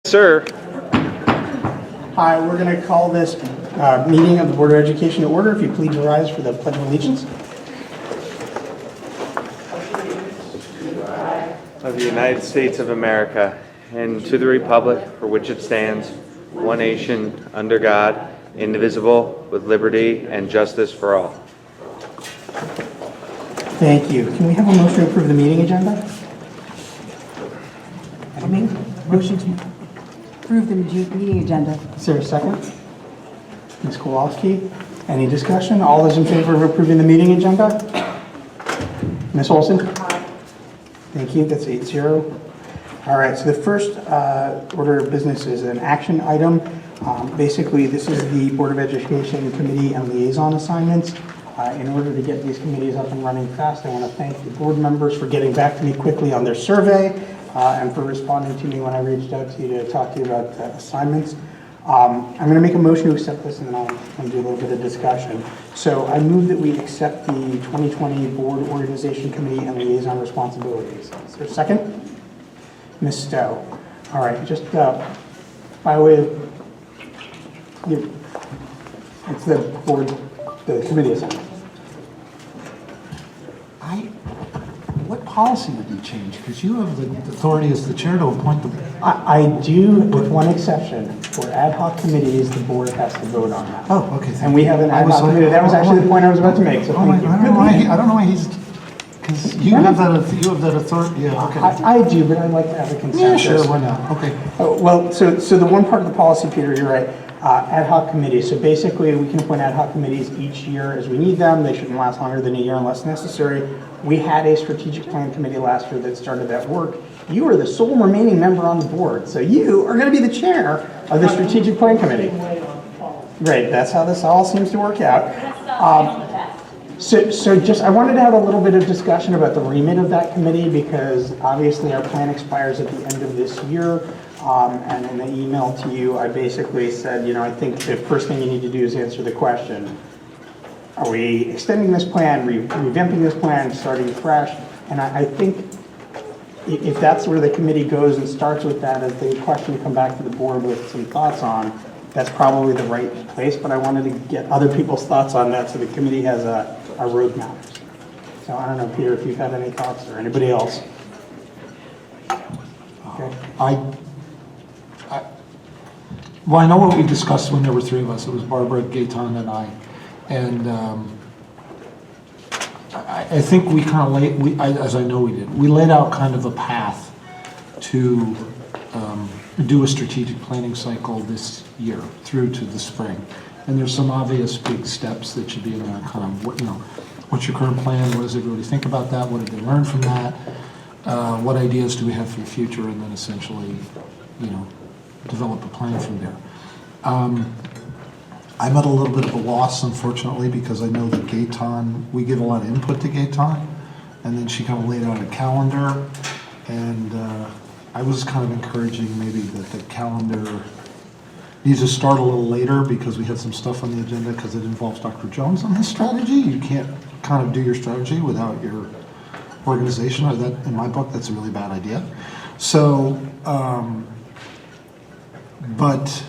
Sir. Hi, we're going to call this meeting of the Board of Education to order. If you please rise for the Pledge of Allegiance. Of the United States of America, and to the republic for which it stands, one nation, under God, indivisible, with liberty and justice for all. Thank you. Can we have a motion to approve the meeting agenda? Motion to approve the meeting agenda. Is there a second? Ms. Kowalski, any discussion? All those in favor of approving the meeting agenda? Ms. Olson? Thank you. That's 8-0. All right, so the first order of business is an action item. Basically, this is the Board of Education Committee and Liaison assignments. In order to get these committees up and running fast, I want to thank the board members for getting back to me quickly on their survey and for responding to me when I reached out to you to talk to you about assignments. I'm going to make a motion to accept this, and then I'll do a little bit of discussion. So I move that we accept the 2020 Board Organization Committee and Liaison responsibilities. Is there a second? Ms. Stowe. All right, just by way of, it's the board, the committee assignment. What policy would you change? Because you have the authority as the chair to appoint the... I do, with one exception. For ad hoc committees, the board has to vote on that. Oh, okay. And we have an ad hoc committee. That was actually the point I was about to make, so thank you. I don't know why he's... Because you have that authority. Yeah, okay. I do, but I'd like to have a consensus. Yeah, sure, why not? Okay. Oh, well, so the one part of the policy, Peter, you're right, ad hoc committees. So basically, we can appoint ad hoc committees each year as we need them. They shouldn't last longer than a year unless necessary. We had a strategic plan committee last year that started that work. You are the sole remaining member on the board, so you are going to be the chair of the strategic plan committee. Great, that's how this all seems to work out. So just, I wanted to have a little bit of discussion about the remit of that committee, because obviously our plan expires at the end of this year. And in the email to you, I basically said, I think the first thing you need to do is answer the question, are we extending this plan, revamping this plan, starting fresh? And I think if that's where the committee goes and starts with that as the question to come back to the board with some thoughts on, that's probably the right place, but I wanted to get other people's thoughts on that so the committee has a roadmap. So I don't know, Peter, if you've had any thoughts, or anybody else. Okay. Well, I know what we discussed when there were three of us. It was Barbara, Gaetan, and I. And I think we kind of as I know we did, we laid out kind of a path to do a strategic planning cycle this year through to the spring. And there's some obvious big steps that should be in there, kind of, what's your current plan? What does everybody think about that? What did they learn from that? What ideas do we have for the future? And then essentially, develop a plan from there. I'm at a little bit of a loss, unfortunately, because I know that Gaetan, we give a lot of input to Gaetan, and then she kind of laid out a calendar, and I was kind of encouraging maybe that the calendar needs to start a little later, because we had some stuff on the agenda because it involves Dr. Jones on his strategy. You can't kind of do your strategy without your organization, or that, in my book, that's a really bad idea. So, but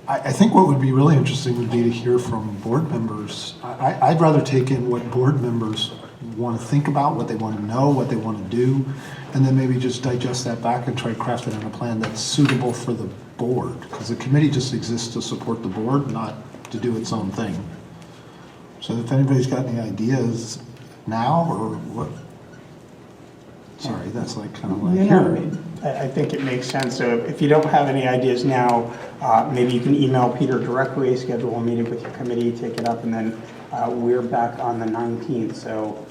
I think what would be really interesting would be to hear from board members. I'd rather take in what board members want to think about, what they want to know, what they want to do, and then maybe just digest that back and try to craft it in a plan that's suitable for the board. Because the committee just exists to support the board, not to do its own thing. So if anybody's got any ideas now, or what? Sorry, that's like kind of like here. I think it makes sense. So if you don't have any ideas now, maybe you can email Peter directly, schedule a meeting with your committee, take it up, and then we're back on the 19th. So,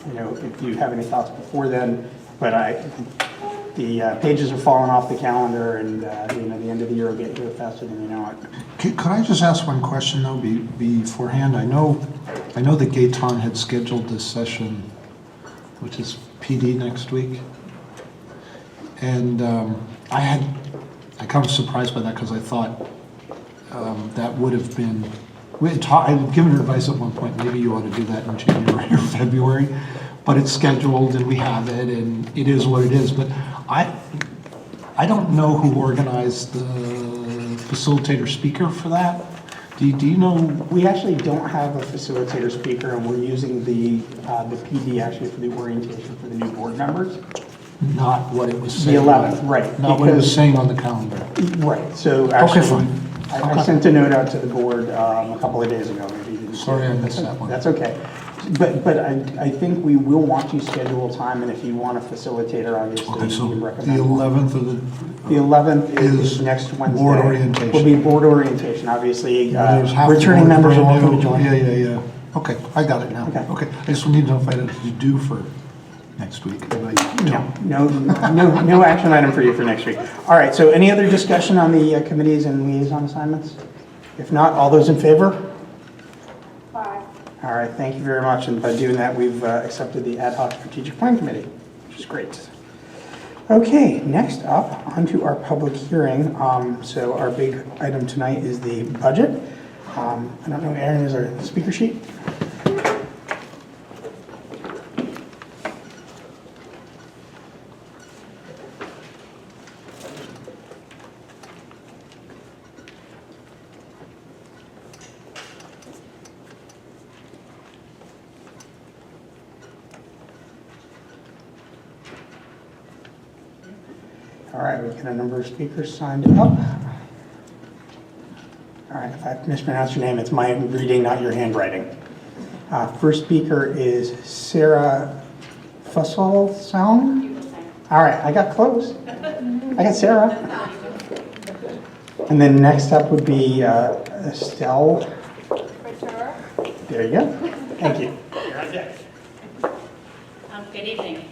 if you have any thoughts before then, but the pages are falling off the calendar, and the end of the year will get here faster than you know it. Could I just ask one question though beforehand? I know that Gaetan had scheduled this session, which is PD next week. And I kind of surprised by that, because I thought that would have been, I had given her advice at one point, maybe you ought to do that in January or February, but it's scheduled and we have it and it is what it is. But I don't know who organized the facilitator speaker for that. Do you know? We actually don't have a facilitator speaker, and we're using the PD actually for the orientation for the new board members. Not what it was The saying. 11th, right. Not what it was because- saying on the calendar. Right, so actually, fine. I Okay. sent a note out to the board a couple of days ago. Maybe you didn't see Sorry it. I missed that one. That's okay. But I think we will want to schedule time, and if you want a facilitator, obviously, Okay, so you can the recommend. 11th of The 11th is is next Wednesday. board orientation. Will be board orientation, obviously. there's half the Returning board members are brand welcome to new. join. Yeah. Okay, I got it now. Okay. Okay, I just need to know if I had to do for next week. No action item for you for next week. All right, so any other discussion on the committees and liaison assignments? If not, all those in favor? Aye. All right, thank you very much. And by doing that, we've accepted the Ad hoc Strategic Plan Committee, which is great. Okay, next up, onto our public hearing. So our big item tonight is the budget. I don't know, Aaron, is there a speaker sheet? All right, we've got a number of speakers signed up. All right, if I've mispronounced your name, it's my reading, not your handwriting. First speaker is Sarah Fussell Sound. All right, I got close. I got Sarah. And then next up would be Estelle. There you go. Thank you. You're on deck. Good evening.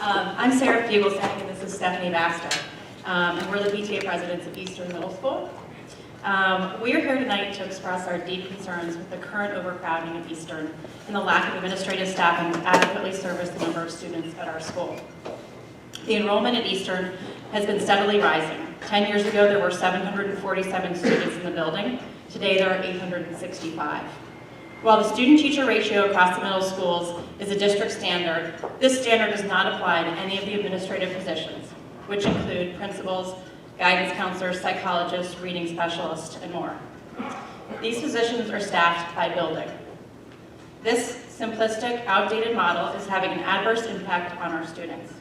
I'm Sarah Fugelsang, and this is Stephanie Baster. And we're the PTA presidents of Eastern Middle School. We are here tonight to express our deep concerns with the current overcrowding at Eastern and the lack of administrative staffing to adequately service the number of students at our school. The enrollment at Eastern has been steadily rising. 10 years ago, there were 747 students in the building. Today, there are 865. While the student-teacher ratio across the middle schools is a district standard, this standard does not apply to any of the administrative positions, which include principals, guidance counselors, psychologists, reading specialists, and more. These positions are staffed by building. This simplistic, outdated model is having an adverse impact on our students.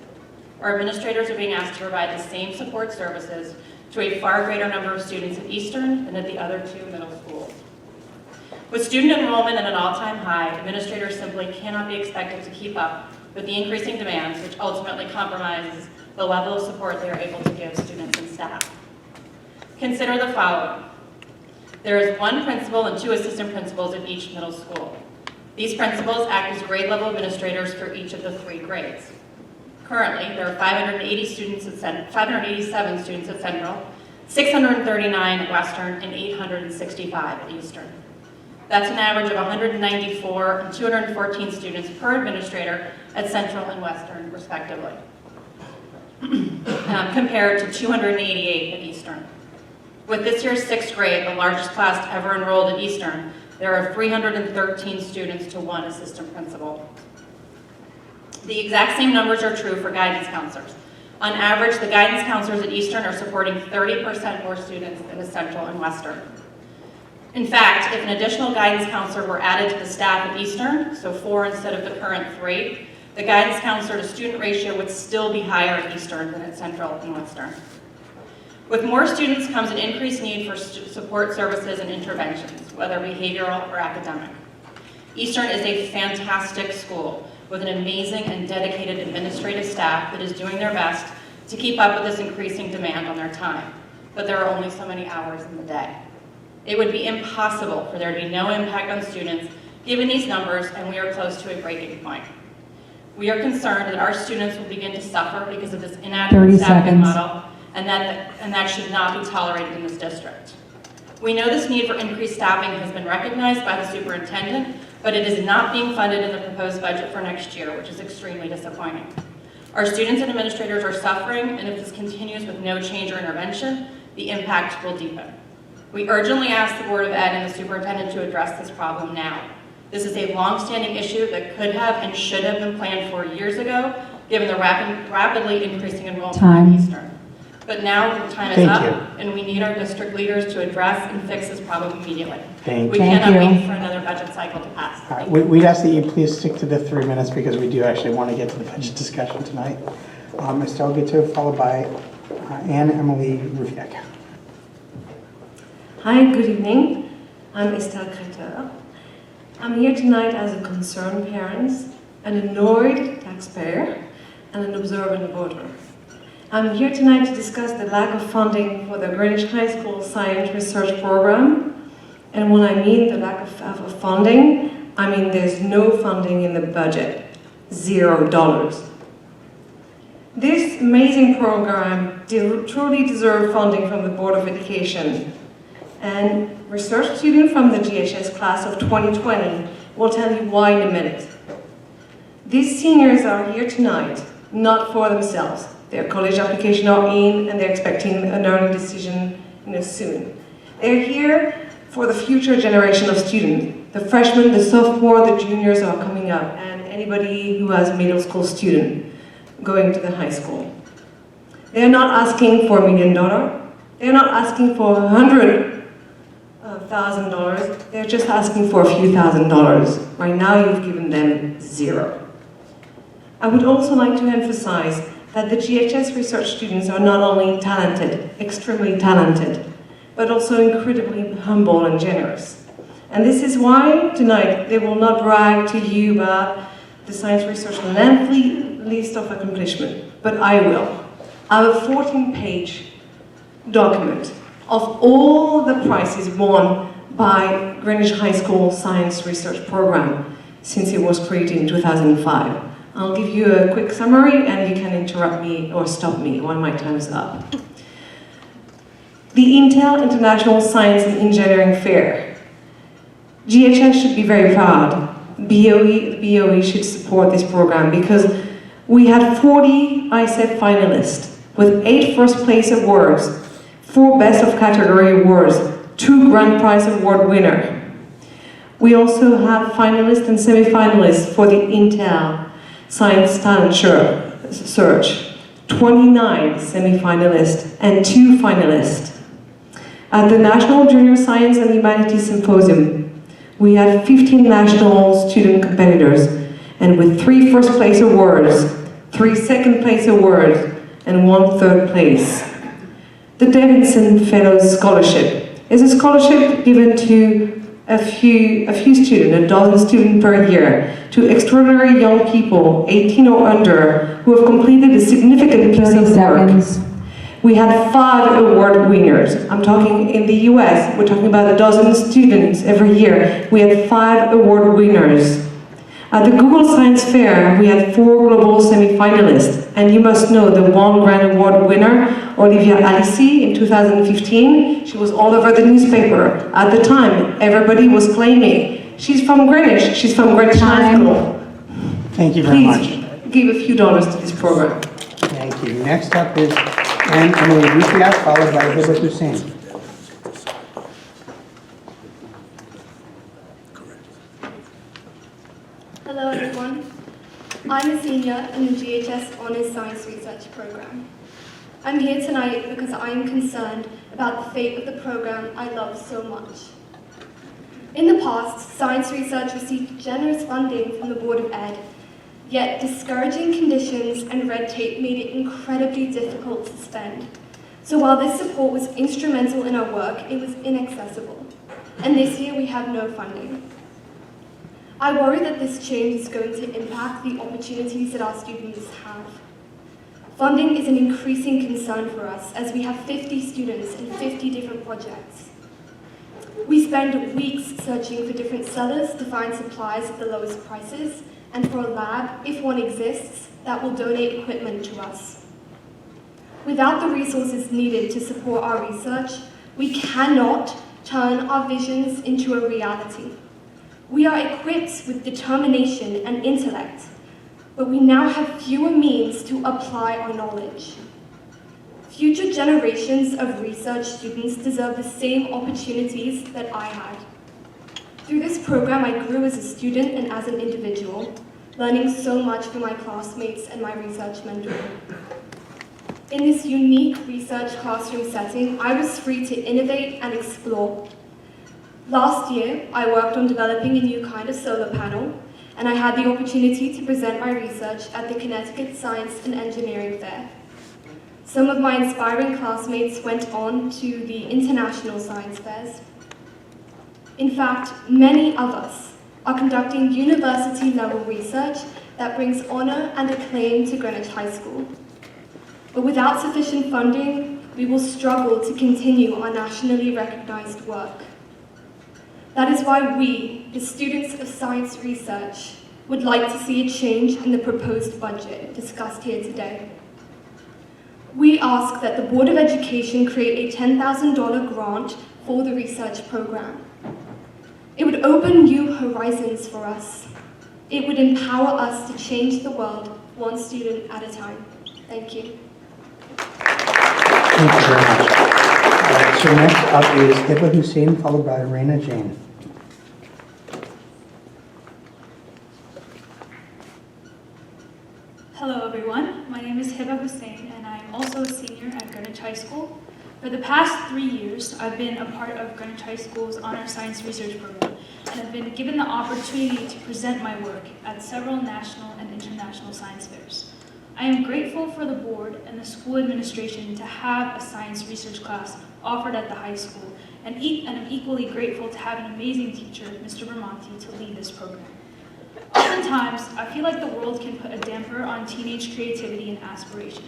Our administrators are being asked to provide the same support services to a far greater number of students at Eastern than at the other two middle schools. With student enrollment at an all-time high, administrators simply cannot be expected to keep up with the increasing demands, which ultimately compromises the level of support they are able to give students and staff. Consider the following. There is one principal and two assistant principals at each middle school. These principals act as grade level administrators for each of the three grades. Currently, there are 587 students at Central, 639 at Western, and 865 at Eastern. That's an average of 194 and 214 students per administrator at Central and Western, respectively, compared to 288 at Eastern. With this year's sixth grade, the largest class ever enrolled at Eastern, there are 313 students to one assistant principal. The exact same numbers are true for guidance counselors. On average, the guidance counselors at Eastern are supporting 30% more students than at Central and Western. In fact, if an additional guidance counselor were added to the staff at Eastern, so 4 instead of the current 3, the guidance counselor to student ratio would still be higher at Eastern than at Central and Western. With more students comes an increased need for support services and interventions, whether behavioral or academic. Eastern is a fantastic school with an amazing and dedicated administrative staff that is doing their best to keep up with this increasing demand on their time, but there are only so many hours in the day. It would be impossible for there to be no impact on students given these numbers, and we are close to a breaking point. We are concerned that our students will begin to suffer because of this inadequate 30 staffing seconds. model, and that should not be tolerated in this district. We know this need for increased staffing has been recognized by the superintendent, but it is not being funded in the proposed budget for next year, which is extremely disappointing. Our students and administrators are suffering, and if this continues with no change or intervention, the impact will deepen. We urgently ask the Board of Ed and the superintendent to address this problem now. This is a long-standing issue that could have and should have been planned for years ago, given the rapidly increasing enrollment Time. at Eastern. But now the time is Thank up, you. and we need our district leaders to address and fix this problem immediately. Thank We you. cannot Thank you. wait for another budget cycle to pass. All right, we'd ask that you please stick to the 3 minutes because we do actually want to get to the budget discussion tonight. Estelle Guiteau, followed by Anne-Emily Rufiak. Hi, good evening. I'm Estelle Creteur. I'm here tonight as a concerned parent, an annoyed taxpayer, and an observant voter. I'm here tonight to discuss the lack of funding for the Greenwich High School Science Research Program. And when I mean the lack of funding, I mean there's no funding in the budget, $0. This amazing program truly deserves funding from the Board of Education. And research student from the GHS class of 2020 will tell you why in a minute. These seniors are here tonight, not for themselves. Their college application are in and they're expecting an early decision soon. They're here for the future generation of students. The freshmen, the sophomore, the juniors are coming up, and anybody who has a middle school student going to the high school. They're not asking for $1 million. They're not asking for $100,000. They're just asking for a few $1,000s. Right now, you've given them $0. I would also like to emphasize that the GHS research students are not only talented, extremely talented, but also incredibly humble and generous. And this is why tonight they will not brag to you about the science research lengthy list of accomplishment, but I will. I have a 14-page document of all the prizes won by Greenwich High School Science Research Program since it was created in 2005. I'll give you a quick summary and you can interrupt me or stop me when my time is up. The Intel International Science and Engineering Fair. GHS should be very proud. BOE should support this program because we had 40 ISEP finalists with 8 first place awards, 4 best of category awards, 2 grand prize award winner. We also have finalists and semi-finalists for the Intel Science Talent Search, 29 semi-finalists and 2 finalists. At the National Junior Science and Humanities Symposium, we had 15 national student competitors, and with 3 first place awards, 3 second place awards, and 1 third place. The Davidson Fellows Scholarship is a scholarship given to a few students, a dozen students per year, to extraordinary young people, 18 or under, who have completed a significant piece 30 of work. seconds. We had 5 award winners. I'm talking in the US, we're talking about a dozen students every year. We had 5 award winners. At the Google Science Fair, we had 4 global semi-finalists. And you must know the 1 grand award winner, Olivia Alici, in 2015. She was all over the newspaper. At the time, everybody was claiming, she's from Greenwich, she's from Greenwich High School. Thank you very much. Please give a few dollars to this program. Thank you. Next up is Anne-Emily Rufiak, followed by Hibbert Hussain. Hello everyone. I'm a senior in the GHS Honours Science Research Program. I'm here tonight because I am concerned about the fate of the program I love so much. In the past, science research received generous funding from the Board of Ed, yet discouraging conditions and red tape made it incredibly difficult to spend. So while this support was instrumental in our work, it was inaccessible. And this year we have no funding. I worry that this change is going to impact the opportunities that our students have. Funding is an increasing concern for us as we have 50 students and 50 different projects. We spend weeks searching for different sellers to find supplies at the lowest prices, and for a lab, if one exists, that will donate equipment to us. Without the resources needed to support our research, we cannot turn our visions into a reality. We are equipped with determination and intellect, but we now have fewer means to apply our knowledge. Future generations of research students deserve the same opportunities that I had. Through this program, I grew as a student and as an individual. learning so much from my classmates and my research mentor. In this unique research classroom setting, I was free to innovate and explore. Last year, I worked on developing a new kind of solar panel, and I had the opportunity to present my research at the Connecticut Science and Engineering Fair. Some of my inspiring classmates went on to the international science fairs. In fact, many of us are conducting university-level research that brings honor and acclaim to Greenwich High School. But without sufficient funding, we will struggle to continue our nationally recognized work. That is why we, the students of science research, would like to see a change in the proposed budget discussed here today. We ask that the Board of Education create a $10,000 grant for the research program. It would open new horizons for us. It would empower us to change the world one student at a time. Thank you. Thank you very much. So next up is Hiba Hussein, followed by Raina Jain. Hello everyone, my name is Hiba Hussein and I'm also a senior at Greenwich High School. For the past 3 years, I've been a part of Greenwich High School's Honor Science Research Program and have been given the opportunity to present my work at several national and international science fairs. I am grateful for the board and the school administration to have a science research class offered at the high school, and I'm equally grateful to have an amazing teacher, Mr. Bramante, to lead this program. Oftentimes, I feel like the world can put a damper on teenage creativity and aspiration.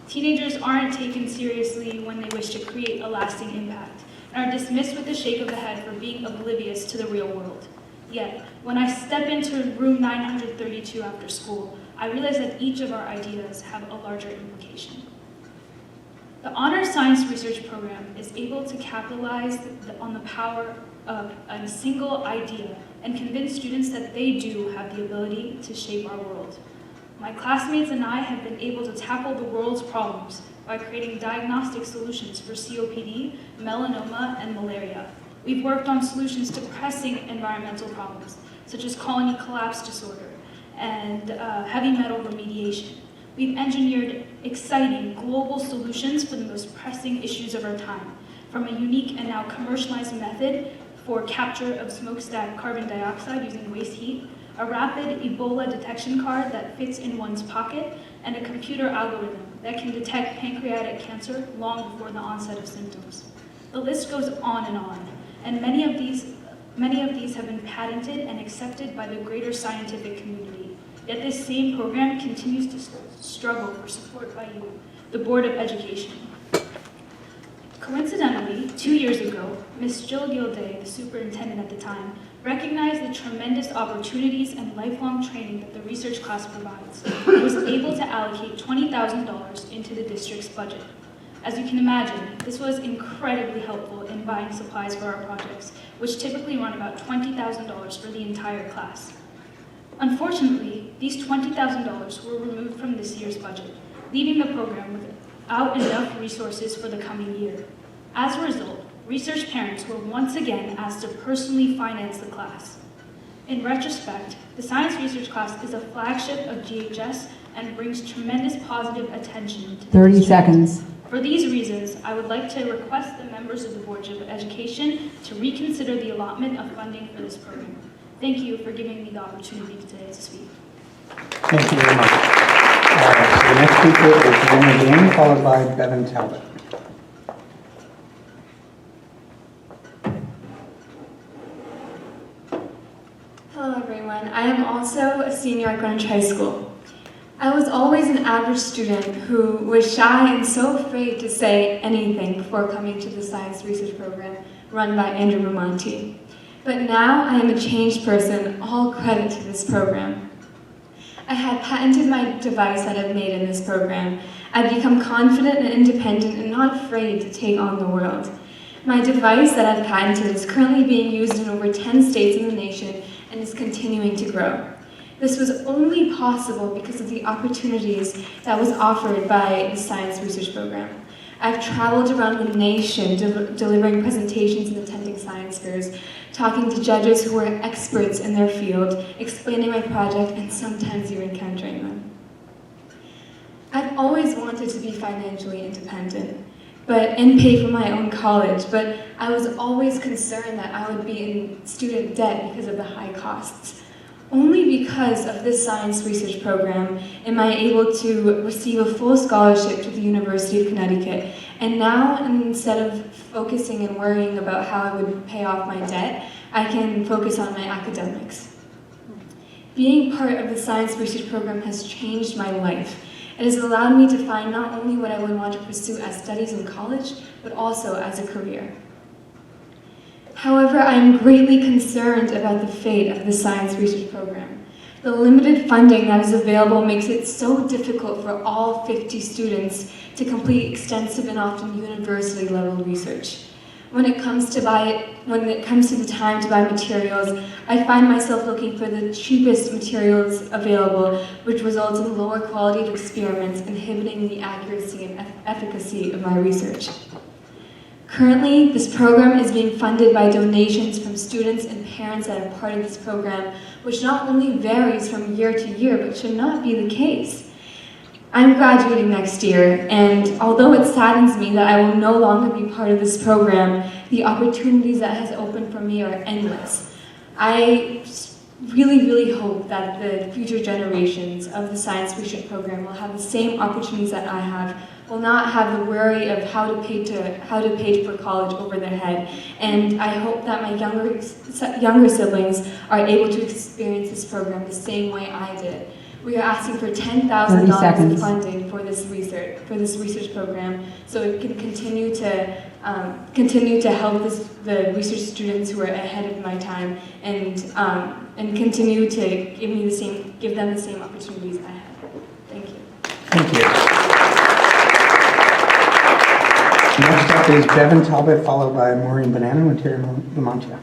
Teenagers aren't taken seriously when they wish to create a lasting impact, and are dismissed with a shake of the head for being oblivious to the real world. Yet, when I step into room 932 after school, I realize that each of our ideas have a larger implication. The Honor Science Research Program is able to capitalize on the power of a single idea and convince students that they do have the ability to shape our world. My classmates and I have been able to tackle the world's problems by creating diagnostic solutions for COPD, melanoma, and malaria. We've worked on solutions to pressing environmental problems, such as colony collapse disorder and heavy metal remediation. We've engineered exciting global solutions for the most pressing issues of our time, from a unique and now commercialized method for capture of smokestack carbon dioxide using waste heat, a rapid Ebola detection card that fits in one's pocket, and a computer algorithm that can detect pancreatic cancer long before the onset of symptoms. The list goes on, and many of these have been patented and accepted by the greater scientific community. Yet this same program continues to struggle for support by you, the Board of Education. Coincidentally, 2 years ago, Ms. Jill Gilday, the superintendent at the time, recognized the tremendous opportunities and lifelong training that the research class provides, and was able to allocate $20,000 into the district's budget. As you can imagine, this was incredibly helpful in buying supplies for our projects, which typically run about $20,000 for the entire class. Unfortunately, these $20,000 were removed from this year's budget, leaving the program without enough resources for the coming year. As a result, research parents were once again asked to personally finance the class. In retrospect, the science research class is a flagship of GHS and brings tremendous positive attention to 30 seconds. For these reasons, I would like to request the members of the Board of Education to reconsider the allotment of funding for this program. Thank you for giving me the opportunity today to speak. Thank you very much. So the next speaker is Raina Jain, followed by Bevan Talbot. Hello everyone, I am also a senior at Greenwich High School. I was always an average student who was shy and so afraid to say anything before coming to the science research program run by Andrew Bramante. But now I am a changed person, all credit to this program. I had patented my device that I've made in this program. I've become confident and independent and not afraid to take on the world. My device that I've patented is currently being used in over 10 states in the nation and is continuing to grow. This was only possible because of the opportunities that was offered by the science research program. I've traveled around the nation delivering presentations and attending science fairs talking to judges who were experts in their field, explaining my project, and sometimes even countering them. I've always wanted to be financially independent and pay for my own college, but I was always concerned that I would be in student debt because of the high costs. Only because of this science research program am I able to receive a full scholarship to the University of Connecticut. And now, instead of focusing and worrying about how I would pay off my debt, I can focus on my academics. Being part of the science research program has changed my life. It has allowed me to find not only what I would want to pursue as studies in college, but also as a career. However, I am greatly concerned about the fate of the science research program. The limited funding that is available makes it so difficult for all 50 students to complete extensive and often university-level research. When it comes to the time to buy materials, I find myself looking for the cheapest materials available, which results in lower quality of experiments, inhibiting the accuracy and efficacy of my research. Currently, this program is being funded by donations from students and parents that are part of this program, which not only varies from year to year, but should not be the case. I'm graduating next year, and although it saddens me that I will no longer be part of this program, the opportunities that has opened for me are endless. I really hope that the future generations of the science research program will have the same opportunities that I have, will not have the worry of how to pay for college over their head, and I hope that my younger siblings are able to experience this program the same way I did. We are asking for $10,000 in funding for this research program, so it can continue to help the research students who are ahead of my time, and continue to give them the same opportunities I have. Thank you. Thank you. Next up is Bevan Talbot, followed by Maureen Bonanno and Terry Lamontia.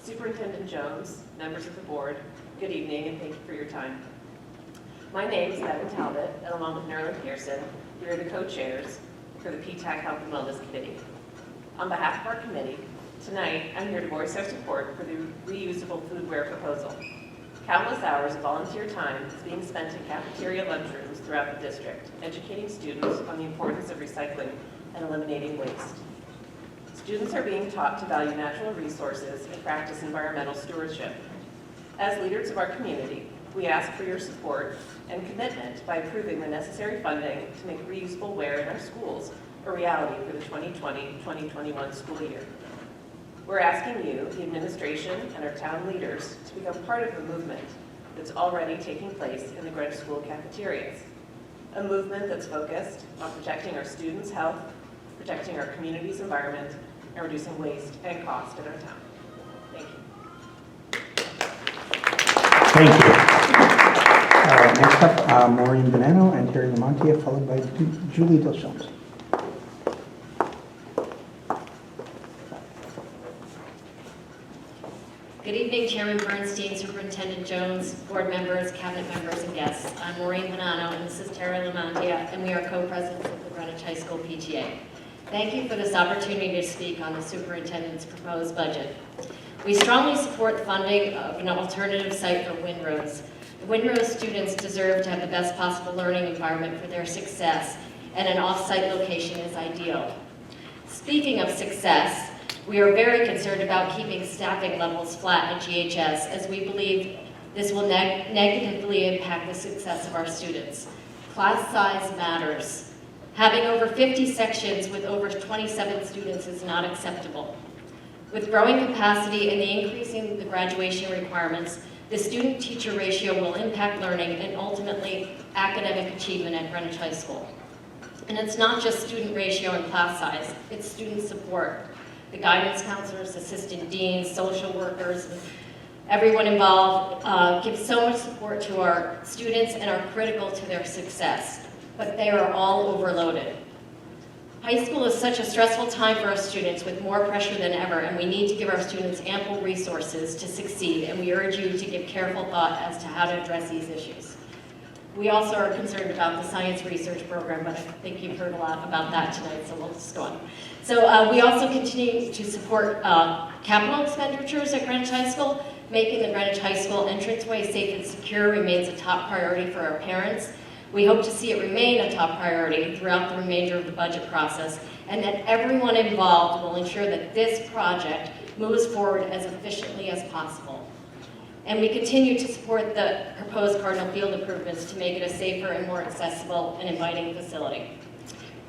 Superintendent Jones, members of the board, good evening and thank you for your time. My name is Bevan Talbot, and along with Nerlyn Pearson, we are the co-chairs for the PTAC Health and Wellness Committee. On behalf of our committee, tonight I'm here to voice our support for the reusable foodware proposal. Countless hours of volunteer time is being spent in cafeteria lunchrooms throughout the district, educating students on the importance of recycling and eliminating waste. Students are being taught to value natural resources and practice environmental stewardship. As leaders of our community, we ask for your support and commitment by approving the necessary funding to make reusable ware in our schools a reality for the 2020-2021 school year. We're asking you, the administration, and our town leaders to become part of the movement that's already taking place in the Greenwich School cafeterias. A movement that's focused on protecting our students' health, protecting our community's environment, and reducing waste and cost in our town. Thank you. Thank you. Next up, Maureen Bonanno and Terry Lamontia, followed by Julie Dilsholmes. Good evening, Chairman Bernstein, Superintendent Jones, board members, cabinet members, and guests. I'm Maureen Bonanno, and this is Terry Lamontia, and we are co-presidents of the Greenwich High School PTA. Thank you for this opportunity to speak on the superintendent's proposed budget. We strongly support the funding of an alternative site for Windrose. The Windrose students deserve to have the best possible learning environment for their success, and an off-site location is ideal. Speaking of success, we are very concerned about keeping staffing levels flat at GHS, as we believe this will negatively impact the success of our students. Class size matters. Having over 50 sections with over 27 students is not acceptable. With growing capacity and the increasing the graduation requirements, the student-teacher ratio will impact learning and ultimately academic achievement at Greenwich High School. And it's not just student ratio and class size, it's student support. The guidance counselors, assistant deans, social workers, everyone involved give so much support to our students and are critical to their success, but they are all overloaded. High school is such a stressful time for our students with more pressure than ever, and we need to give our students ample resources to succeed, and we urge you to give careful thought as to how to address these issues. We also are concerned about the science research program, but I think you've heard a lot about that tonight, so we'll just go on. So we also continue to support capital expenditures at Greenwich High School. Making the Greenwich High School entranceway safe and secure remains a top priority for our parents. We hope to see it remain a top priority throughout the remainder of the budget process, and that everyone involved will ensure that this project moves forward as efficiently as possible. And we continue to support the proposed Cardinal Field improvements to make it a safer and more accessible and inviting facility.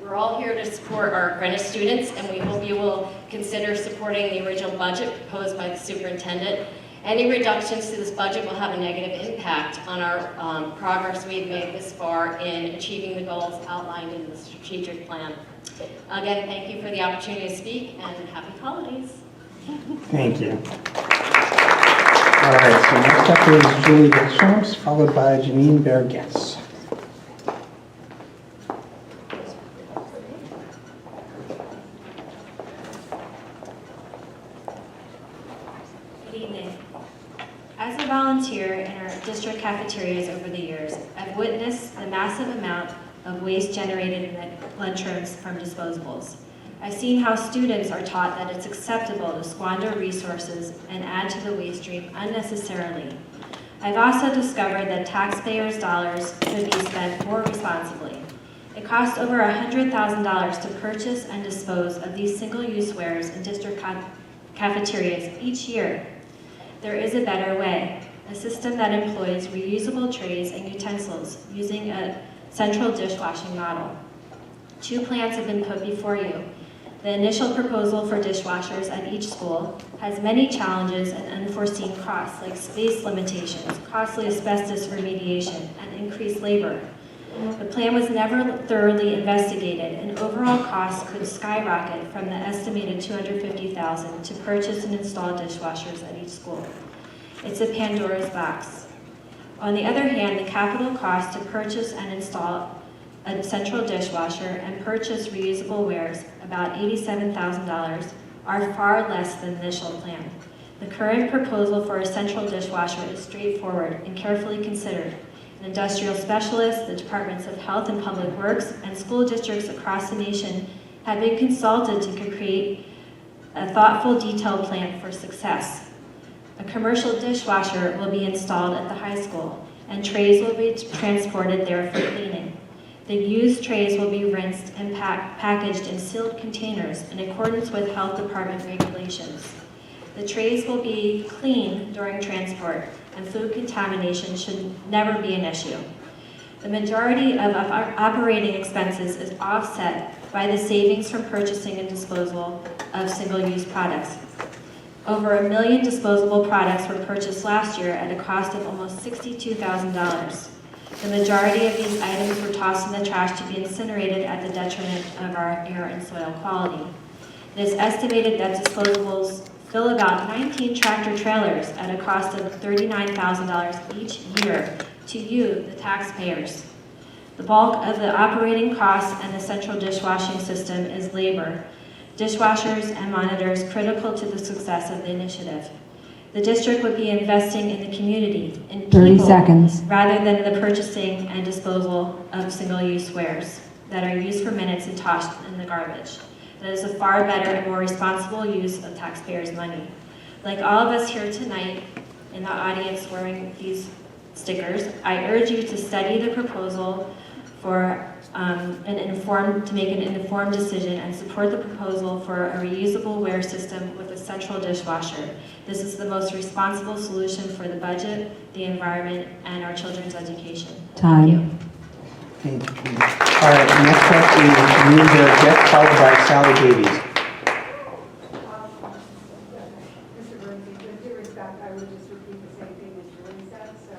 We're all here to support our Greenwich students, and we hope you will consider supporting the original budget proposed by the superintendent. Any reductions to this budget will have a negative impact on our progress we've made this far in achieving the goals outlined in the strategic plan. Again, thank you for the opportunity to speak, and happy holidays. Thank you. All right, so next up is Julie Deschamps, followed by Janine Bear-Guess. Good evening. As a volunteer in our district cafeterias over the years, I've witnessed the massive amount of waste generated in the lunchrooms from disposables. I've seen how students are taught that it's acceptable to squander resources and add to the waste stream unnecessarily. I've also discovered that taxpayers' dollars could be spent more responsibly. It costs over $100,000 to purchase and dispose of these single-use wares in district cafeterias each year. There is a better way, a system that employs reusable trays and utensils using a central dishwashing model. 2 plans have been put before you. The initial proposal for dishwashers at each school has many challenges and unforeseen costs like space limitations, costly asbestos remediation, and increased labor. The plan was never thoroughly investigated, and overall costs could skyrocket from the estimated $250,000 to purchase and install dishwashers at each school. It's a Pandora's box. On the other hand, the capital cost to purchase and install a central dishwasher and purchase reusable wares, about $87,000, are far less than the initial plan. The current proposal for a central dishwasher is straightforward and carefully considered. An industrial specialist, the Departments of Health and Public Works, and school districts across the nation have been consulted to create a thoughtful, detailed plan for success. A commercial dishwasher will be installed at the high school, and trays will be transported there for cleaning. The used trays will be rinsed and packaged in sealed containers in accordance with health department regulations. The trays will be cleaned during transport, and food contamination should never be an issue. The majority of our operating expenses is offset by the savings from purchasing and disposal of single-use products. Over 1 million disposable products were purchased last year at a cost of almost $62,000. The majority of these items were tossed in the trash to be incinerated at the detriment of our air and soil quality. It is estimated that disposables fill about 19 tractor trailers at a cost of $39,000 each year to you, the taxpayers. The bulk of the operating costs and the central dishwashing system is labor, dishwashers and monitors critical to the success of the initiative. The district would be investing in the community, in people, 30 seconds. rather than the purchasing and disposal of single-use wares that are used for minutes and tossed in the garbage. That is a far better and more responsible use of taxpayers' money. Like all of us here tonight in the audience wearing these stickers, I urge you to study the proposal for to make an informed decision and support the proposal for a reusable ware system with a central dishwasher. This is the most responsible solution for the budget, the environment, and our children's education. Time. Thank you. All right, next up is Janine Bear-Guess, followed by Sally Davies. Mr. Bernstein, with due respect, I would just repeat the same thing as Julie said, so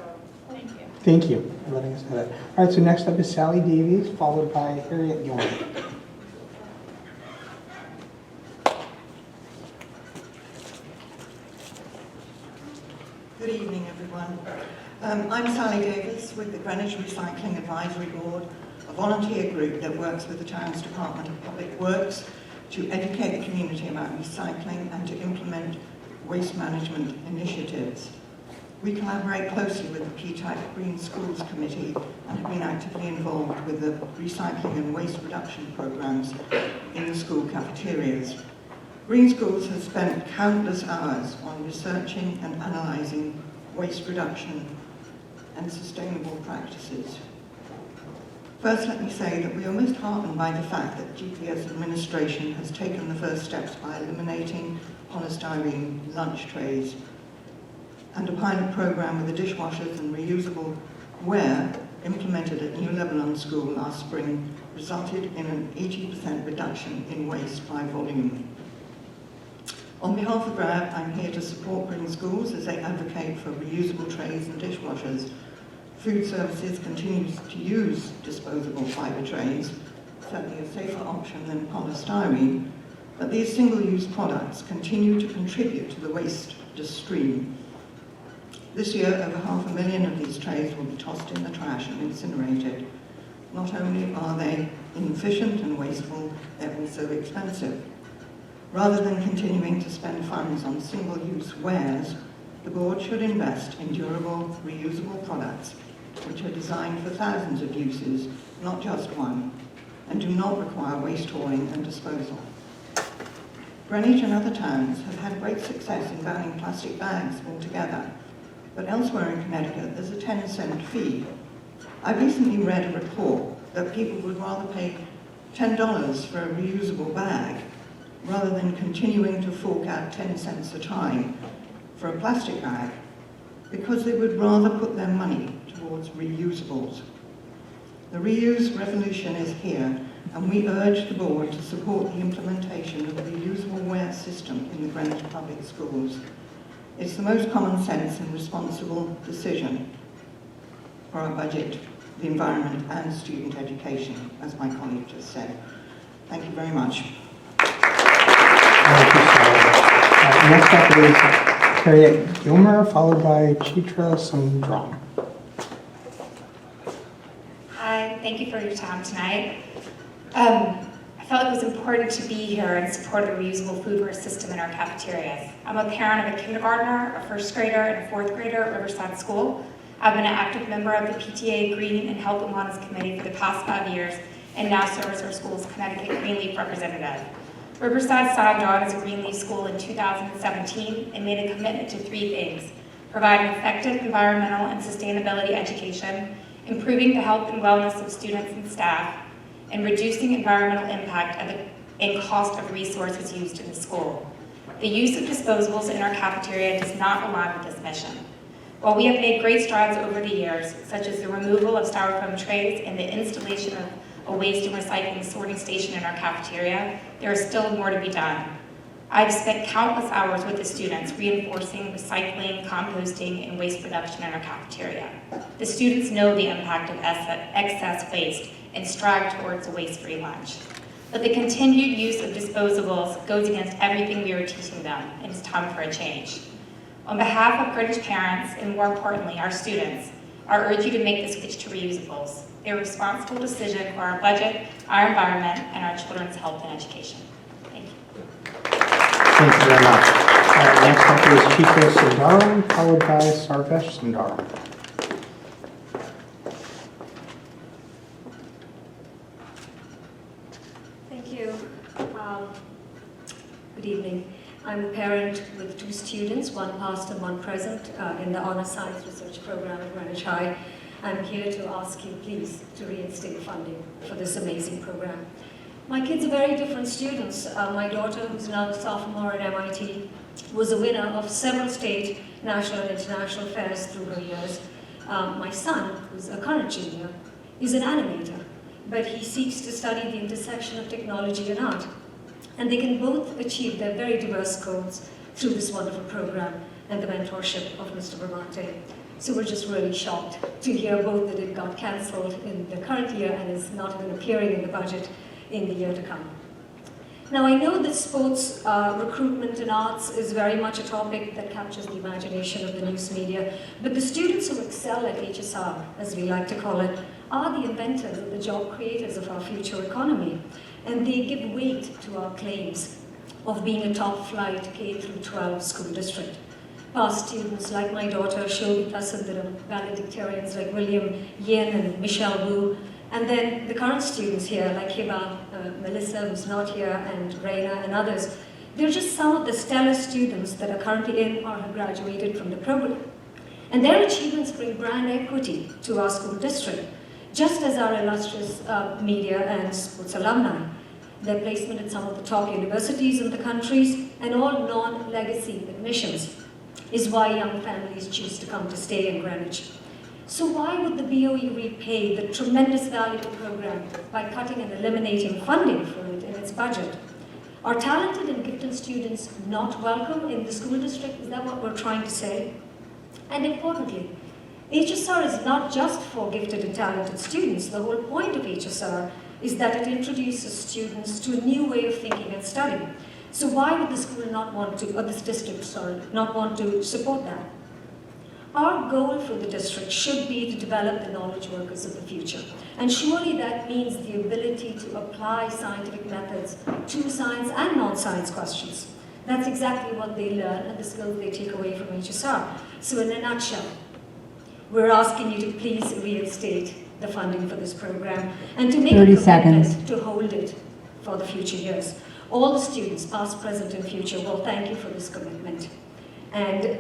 thank you. Thank you for letting us know that. All right, so next up is Sally Davies, followed by Harriet Yorn. Good evening, everyone. I'm Sally Davis with the Greenwich Recycling Advisory Board, a volunteer group that works with the town's Department of Public Works to educate the community about recycling and to implement waste management initiatives. We collaborate closely with the P-Type Green Schools Committee and have been actively involved with the recycling and waste reduction programs in the school cafeterias. Green Schools has spent countless hours on researching and analysing waste reduction and sustainable practices. First, let me say that we are most heartened by the fact that GPS administration has taken the first steps by eliminating polystyrene lunch trays, and a pilot program with the dishwashers and reusable ware implemented at New Lebanon School last spring resulted in an 80% reduction in waste by volume. On behalf of GRAB, I'm here to support Green Schools as they advocate for reusable trays and dishwashers. Food Services continues to use disposable fibre trays, certainly a safer option than polystyrene, but these single-use products continue to contribute to the waste stream. This year, over 500,000 of these trays will be tossed in the trash and incinerated. Not only are they inefficient and wasteful, they're also expensive. Rather than continuing to spend funds on single-use wares, the board should invest in durable, reusable products which are designed for thousands of uses, not just one, and do not require waste hauling and disposal. Greenwich and other towns have had great success in banning plastic bags altogether, but elsewhere in Connecticut there's a 10-cent fee. I recently read a report that people would rather pay $10 for a reusable bag rather than continuing to fork out 10 cents a time for a plastic bag, because they would rather put their money towards reusables. The reuse revolution is here, and we urge the board to support the implementation of the reusable ware system in the Greenwich Public Schools. It's the most common sense and responsible decision for our budget, the environment, and student education, as my colleague just said. Thank you very much. Thank you, Sally. Next up is Harriet Gilmer, followed by Chitra Sundram. Hi, thank you for your time tonight. I felt it was important to be here and support the reusable foodware system in our cafeterias. I'm a parent of a kindergartner, a first grader, and a fourth grader at Riverside School. I've been an active member of the PTA Green and Health and Wellness Committee for the past 5 years and now serve as our school's Connecticut Greenleaf representative. Riverside signed on as a Greenleaf school in 2017 and made a commitment to 3 things: providing effective environmental and sustainability education, improving the health and wellness of students and staff, and reducing environmental impact and cost of resources used in the school. The use of disposables in our cafeteria does not align with this mission. While we have made great strides over the years, such as the removal of styrofoam trays and the installation of a waste and recycling sorting station in our cafeteria, there is still more to be done. I've spent countless hours with the students reinforcing recycling, composting, and waste reduction in our cafeteria. The students know the impact of excess waste and strive towards a waste-free lunch. But the continued use of disposables goes against everything we are teaching them, and it's time for a change. On behalf of Greenwich parents, and more importantly, our students, I urge you to make the switch to reusables. They're a responsible decision for our budget, our environment, and our children's health and education. Thank you. Thank you very much. Next up is Chitra Sundaram, followed by Sarvesh Sundaram. Thank you. Good evening. I'm a parent with 2 students, one past and one present, in the Honor Science Research Program at Greenwich High. I'm here to ask you, please, to reinstate funding for this amazing program. My kids are very different students. My daughter, who's now a sophomore at MIT, was a winner of several state, national, and international fairs through her years. My son, who's a current junior, is an animator, but he seeks to study the intersection of technology and art. And they can both achieve their very diverse goals through this wonderful program and the mentorship of Mr. Bramante. So we're just really shocked to hear both that it got cancelled in the current year and is not even appearing in the budget in the year to come. Now, I know that sports recruitment in arts is very much a topic that captures the imagination of the news media, but the students who excel at HSR, as we like to call it, are the inventors and the job creators of our future economy, and they give weight to our claims of being a top-flight K-12 school district. past students like my daughter, Shobhi Prasandaram, valedictorians like William Yin and Michelle Wu, and then the current students here like Hiba, Melissa, who's not here, and Reina and others. They're just some of the stellar students that are currently in or have graduated from the program. And their achievements bring brand equity to our school district, just as our illustrious media and sports alumni. Their placement at some of the top universities in the countries and all non-legacy admissions is why young families choose to come to stay in Greenwich. So why would the BOE repay the tremendous value of the program by cutting and eliminating funding for it in its budget? Are talented and gifted students not welcome in the school district? Is that what we're trying to say? And importantly, HSR is not just for gifted and talented students. The whole point of HSR is that it introduces students to a new way of thinking and studying. So why would the school not want to, or this district, sorry, not want to support that? Our goal for the district should be to develop the knowledge workers of the future. And surely that means the ability to apply scientific methods to science and non-science questions. That's exactly what they learn and the skills they take away from HSR. So in a nutshell, we're asking you to please reinstate the funding for this program and to make 30 a commitment seconds. to hold it for the future years. All the students, past, present, and future, will thank you for this commitment. And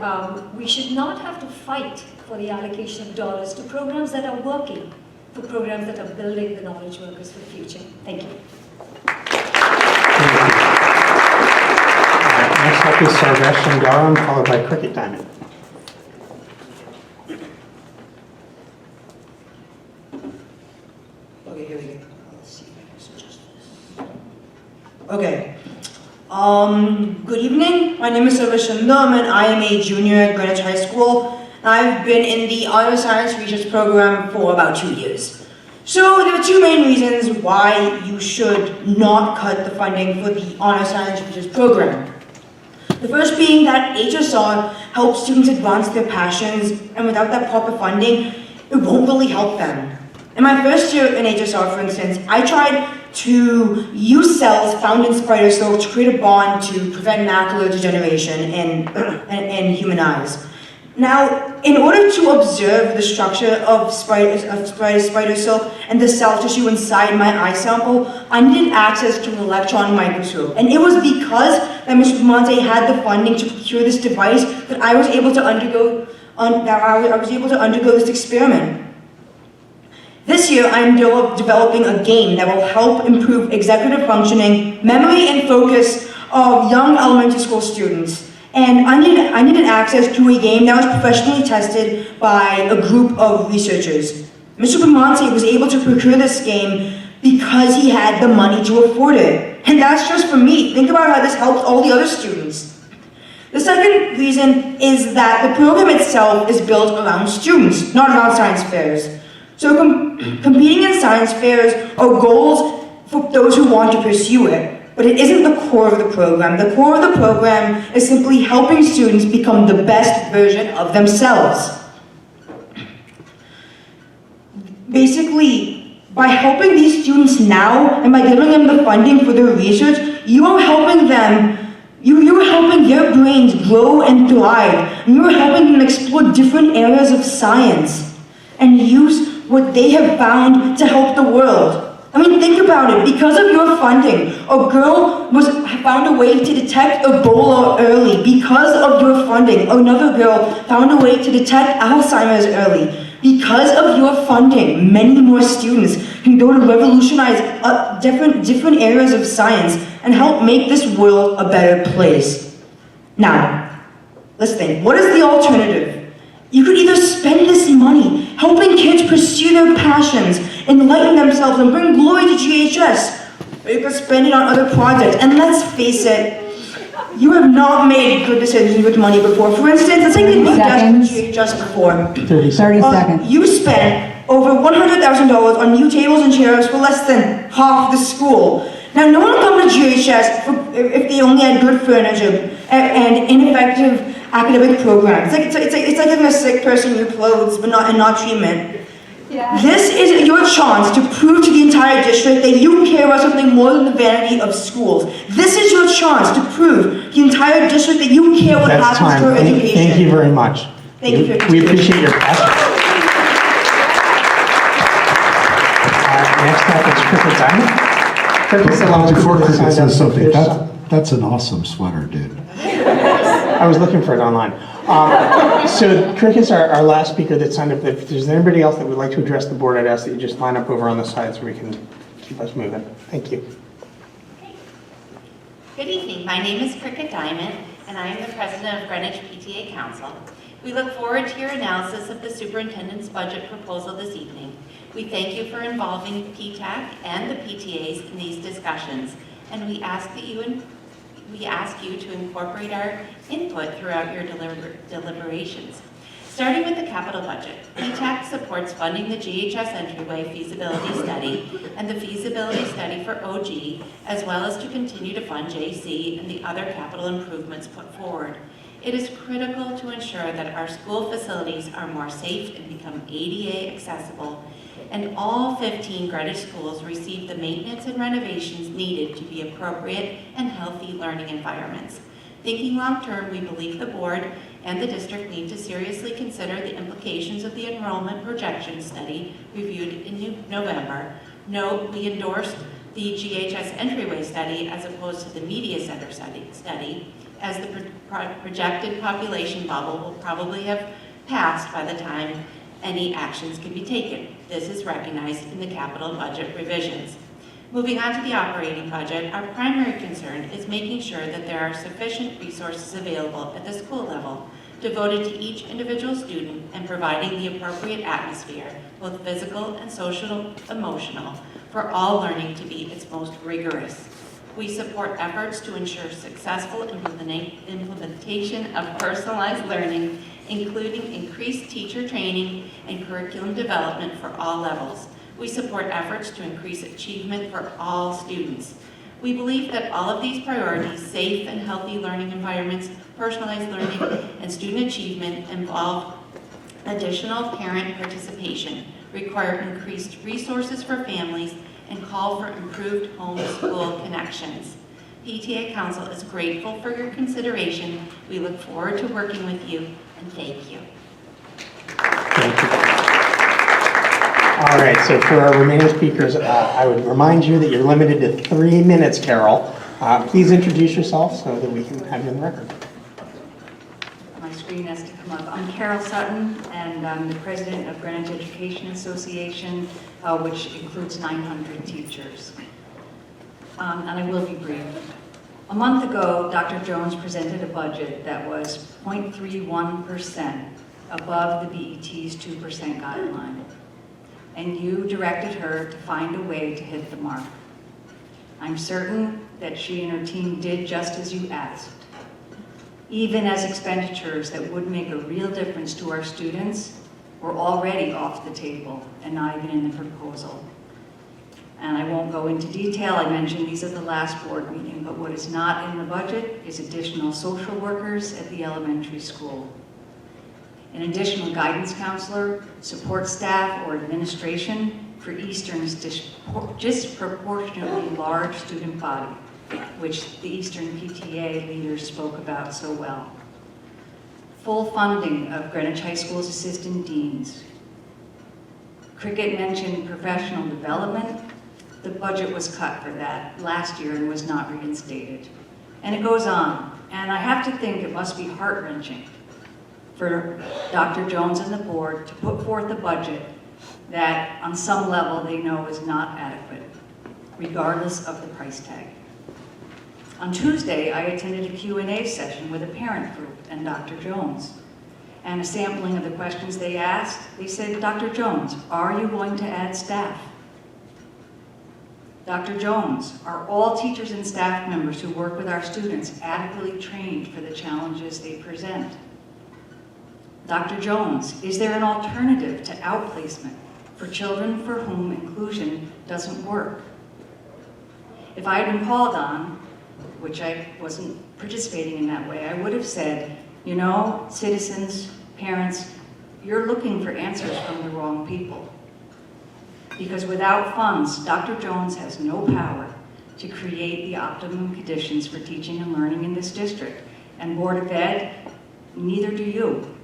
we should not have to fight for the allocation of dollars to programs that are working, for programs that are building the knowledge workers for the future. Thank you. Next up is Sarvesh Shangaram, followed by Cricket Diamond. Okay, here we go. Let's see if I can suggest this. Okay. Good evening. My name is Sarvesh Shangaram and I am a junior at Greenwich High School. I've been in the Honor Science Research Program for about 2 years. So there are two main reasons why you should not cut the funding for the Honor Science Research Program. The first being that HSR helps students advance their passions, and without that proper funding, it won't really help them. In my first year in HSR, for instance, I tried to use cells found in spider silk to create a bond to prevent macular degeneration in human eyes. Now, in order to observe the structure of spider silk and the cell tissue inside my eye sample, I needed access to an electron microscope. And it was because that Mr. Monte had the funding to procure this device that I was able to undergo this experiment. This year, I am developing a game that will help improve executive functioning, memory, and focus of young elementary school students. And I needed access to a game that was professionally tested by a group of researchers. Mr. Bramante was able to procure this game because he had the money to afford it. And that's just for me. Think about how this helps all the other students. The second reason is that the program itself is built around students, not around science fairs. So competing in science fairs are goals for those who want to pursue it. But it isn't the core of the program. The core of the program is simply helping students become the best version of themselves. Basically, by helping these students now and by giving them the funding for their research, you are helping them, you are helping their brains grow and thrive. And you are helping them explore different areas of science and use what they have found to help the world. I mean, think about it. Because of your funding, a girl found a way to detect Ebola early. Because of your funding, another girl found a way to detect Alzheimer's early. Because of your funding, many more students can go to revolutionize different areas of science and help make this world a better place. Now, let's think. What is the alternative? You could either spend this money helping kids pursue their passions, enlighten themselves, and bring glory to GHS, or you could spend it on other projects. And let's face it, you have not made good decisions with money before. For instance, let's take the new desk for GHS before. 30 seconds. You spent over $100,000 on new tables and chairs for less than half the school. Now, no one would come to GHS if they only had good furniture and ineffective academic programs. It's like giving a sick person new clothes, but not treatment. This is your chance to prove to the entire district that you care about something more than the vanity of schools. This is your chance to prove to the entire district that you care what That's happens to time. our education. Thank you very much. Thank you for your We appreciate your passion. Next up is Cricket Diamond. Cricket's the last Before group that Cricket signed up says for something, fish. that's an awesome sweater, dude. I was looking for it online. So Cricket's our last speaker that signed up. If there's anybody else that would like to address the board, I'd ask that you just line up over on the side so we can keep us moving. Thank you. Good evening. My name is Cricket Diamond, and I am the president of Greenwich PTA Council. We look forward to your analysis of the superintendent's budget proposal this evening. We thank you for involving PTAC and the PTAs in these discussions, and we ask you to incorporate our input throughout your deliberations. Starting with the capital budget, PTAC supports funding the GHS entryway feasibility study and the feasibility study for OG, as well as to continue to fund JC and the other capital improvements put forward. It is critical to ensure that our school facilities are more safe and become ADA accessible, and all 15 Greenwich schools receive the maintenance and renovations needed to be appropriate and healthy learning environments. Thinking long-term, we believe the board and the district need to seriously consider the implications of the enrollment projection study reviewed in November. Note, we endorsed the GHS entryway study as opposed to the media center study, as the projected population bubble will probably have passed by the time any actions can be taken. This is recognized in the capital budget revisions. Moving on to the operating budget, our primary concern is making sure that there are sufficient resources available at the school level, devoted to each individual student and providing the appropriate atmosphere, both physical and social, emotional, for all learning to be its most rigorous. We support efforts to ensure successful implementation of personalized learning, including increased teacher training and curriculum development for all levels. We support efforts to increase achievement for all students. We believe that all of these priorities, safe and healthy learning environments, personalized learning, and student achievement, involve additional parent participation, require increased resources for families, and call for improved home-school connections. PTA Council is grateful for your consideration. We look forward to working with you, and thank you. Thank you. All right, so for our remaining speakers, I would remind you that you're limited to 3 minutes, Carol. Please introduce yourself so that we can have you on the record. My screen has to come up. I'm Carol Sutton, and I'm the president of Greenwich Education Association, which includes 900 teachers. And I will be brief. A month ago, Dr. Jones presented a budget that was 0.31% above the BET's 2% guideline. And you directed her to find a way to hit the mark. I'm certain that she and her team did just as you asked. Even as expenditures that would make a real difference to our students were already off the table and not even in the proposal. And I won't go into detail, I mentioned these at the last board meeting, but what is not in the budget is additional social workers at the elementary school. An additional guidance counselor, support staff, or administration for Eastern's disproportionately large student body, which the Eastern PTA leaders spoke about so well. Full funding of Greenwich High School's assistant deans. Cricket mentioned professional development. The budget was cut for that last year and was not reinstated. And it goes on. And I have to think it must be heart-wrenching for Dr. Jones and the board to put forth a budget that on some level they know is not adequate, regardless of the price tag. On Tuesday, I attended a Q&A session with a parent group and Dr. Jones. And a sampling of the questions they asked, they said, Dr. Jones, are you going to add staff? Dr. Jones, are all teachers and staff members who work with our students adequately trained for the challenges they present? Dr. Jones, is there an alternative to outplacement for children for whom inclusion doesn't work? If I had been called on, which I wasn't participating in that way, I would have said, you know, citizens, parents, you're looking for answers from the wrong people. Because without funds, Dr. Jones has no power to create the optimum conditions for teaching and learning in this district. And Board of Ed, neither do you.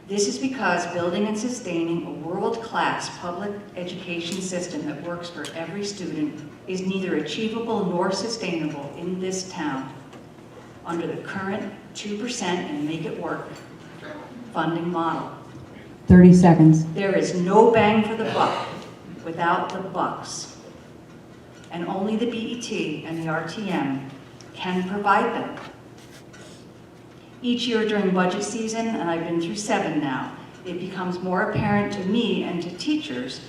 This is because building and sustaining a world-class public education system that works for every student is neither achievable nor sustainable in this town under the current 2% and make it work funding model. 30 seconds. There is no bang for the buck without the bucks. And only the BET and the RTM can provide them. Each year during budget season, and I've been through 7 now, it becomes more apparent to me and to teachers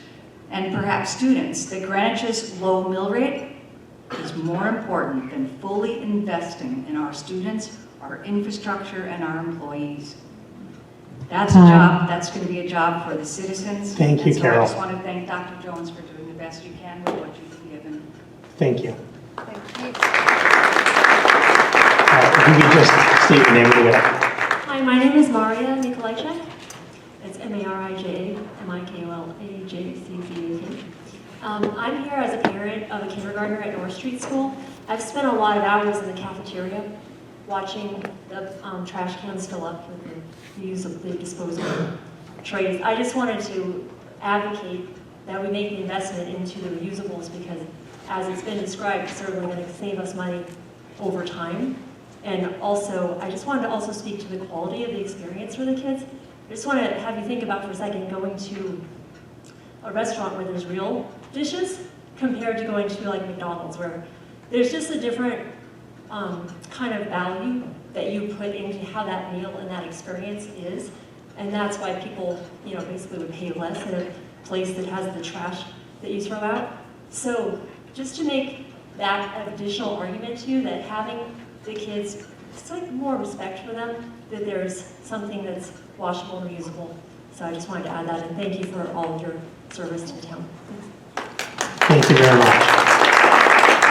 and perhaps students that Greenwich's low mill rate is more important than fully investing in our students, our infrastructure, and our employees. That's a job, that's going to be a job for the citizens. Thank you, Carol. I just want to thank Dr. Jones for doing the best you can with what you've been given. Thank you. If you could just state your name and go ahead. Hi, my name is Maria Nikolajczak. It's M-A-R-I-J-A, M-I-K-O-L-A-J-C-Z-A-K. I'm here as a parent of a kindergartner at North Street School. I've spent a lot of hours in the cafeteria watching the trash cans fill up with the reusable, disposable trays. I just wanted to advocate that we make the investment into the reusables because, as it's been described, it's certainly going to save us money over time. And also, I just wanted to also speak to the quality of the experience for the kids. I just want to have you think about for a second going to a restaurant where there's real dishes compared to going to like McDonald's, where there's just a different kind of value that you put into how that meal and that experience is. And that's why people, basically would pay less at a place that has the trash that you throw out. So just to make that additional argument to you that having the kids, it's like more respect for them, that there's something that's washable and reusable. So I just wanted to add that, and thank you for all of your service to the town. Thank you very much.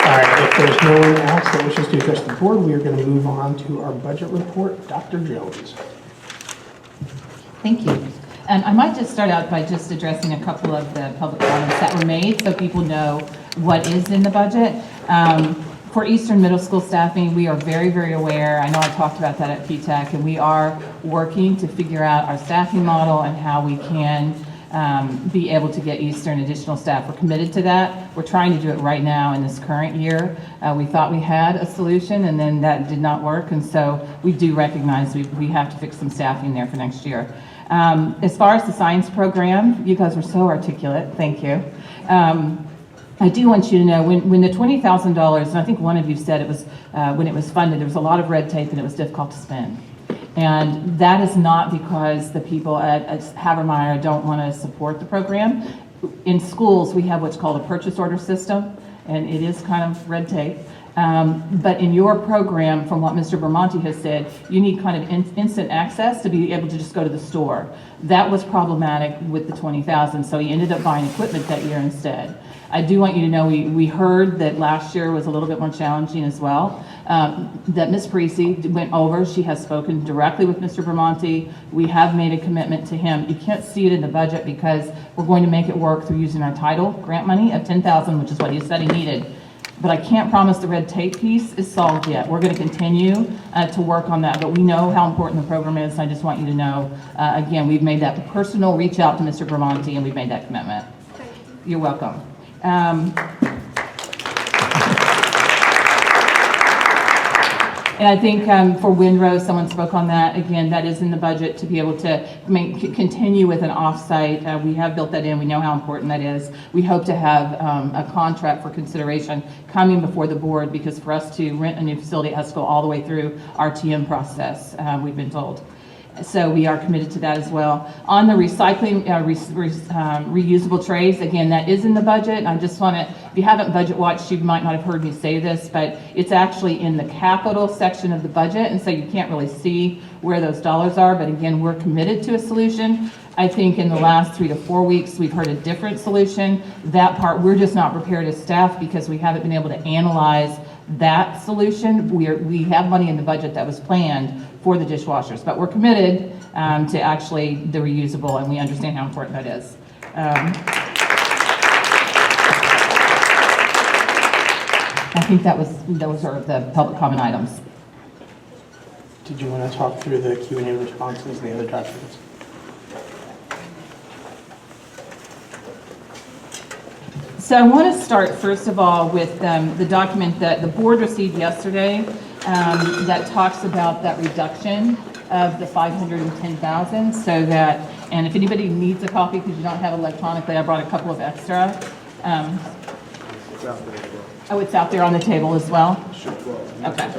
All right, if there's no one else that wishes to address the board, we are going to move on to our budget report. Dr. Jones. Thank you. I might just start out by just addressing a couple of the public comments that were made so people know what is in the budget. For Eastern Middle School staffing, we are very, very aware. I know I talked about that at PTAC, and we are working to figure out our staffing model and how we can be able to get Eastern additional staff. We're committed to that. We're trying to do it right now in this current year. We thought we had a solution, and then that did not work, and so we do recognize we have to fix some staffing there for next year. As far as the science program, you guys were so articulate. Thank you. I do want you to know, when the $20,000, and I think one of you said it was, when it was funded, there was a lot of red tape and it was difficult to spend. And that is not because the people at Havermeyer don't want to support the program. In schools, we have what's called a purchase order system, and it is kind of red tape. But in your program, from what Mr. Bermonti has said, you need kind of instant access to be able to just go to the store. That was problematic with the $20,000, so he ended up buying equipment that year instead. I do want you to know we heard that last year was a little bit more challenging as well. That Ms. Parisi went over. She has spoken directly with Mr. Bermonti. We have made a commitment to him. You can't see it in the budget because we're going to make it work through using our title grant money of $10,000, which is what he said he needed. But I can't promise the red tape piece is solved yet. We're going to continue to work on that, but we know how important the program is. I just want you to know, again, we've made that personal reach out to Mr. Bermonti, and we've made that commitment. You're welcome. And I think for Windrose, someone spoke on that. Again, that is in the budget to be able to continue with an offsite. We have built that in. We know how important that is. We hope to have a contract for consideration coming before the board, because for us to rent a new facility, it has to go all the way through our TM process, we've been told. So we are committed to that as well. On the recycling, reusable trays, again, that is in the budget. I just want to, if you haven't budget watched, you might not have heard me say this, but it's actually in the capital section of the budget, and so you can't really see where those dollars are. But again, we're committed to a solution. I think in the last 3 to 4 weeks, we've heard a different solution. That part, we're just not prepared as staff because we haven't been able to analyze that solution. We have money in the budget that was planned for the dishwashers, but we're committed to actually the reusable, and we understand how important that is. I think those are the public comment items. Did you want to talk through the Q&A responses, the other documents? So I want to start, first of all, with the document that the board received yesterday that talks about that reduction of the $510,000 so that, and if anybody needs a copy because you don't have electronically, I brought a couple of extra. Oh, it's out there on the table as well? Okay.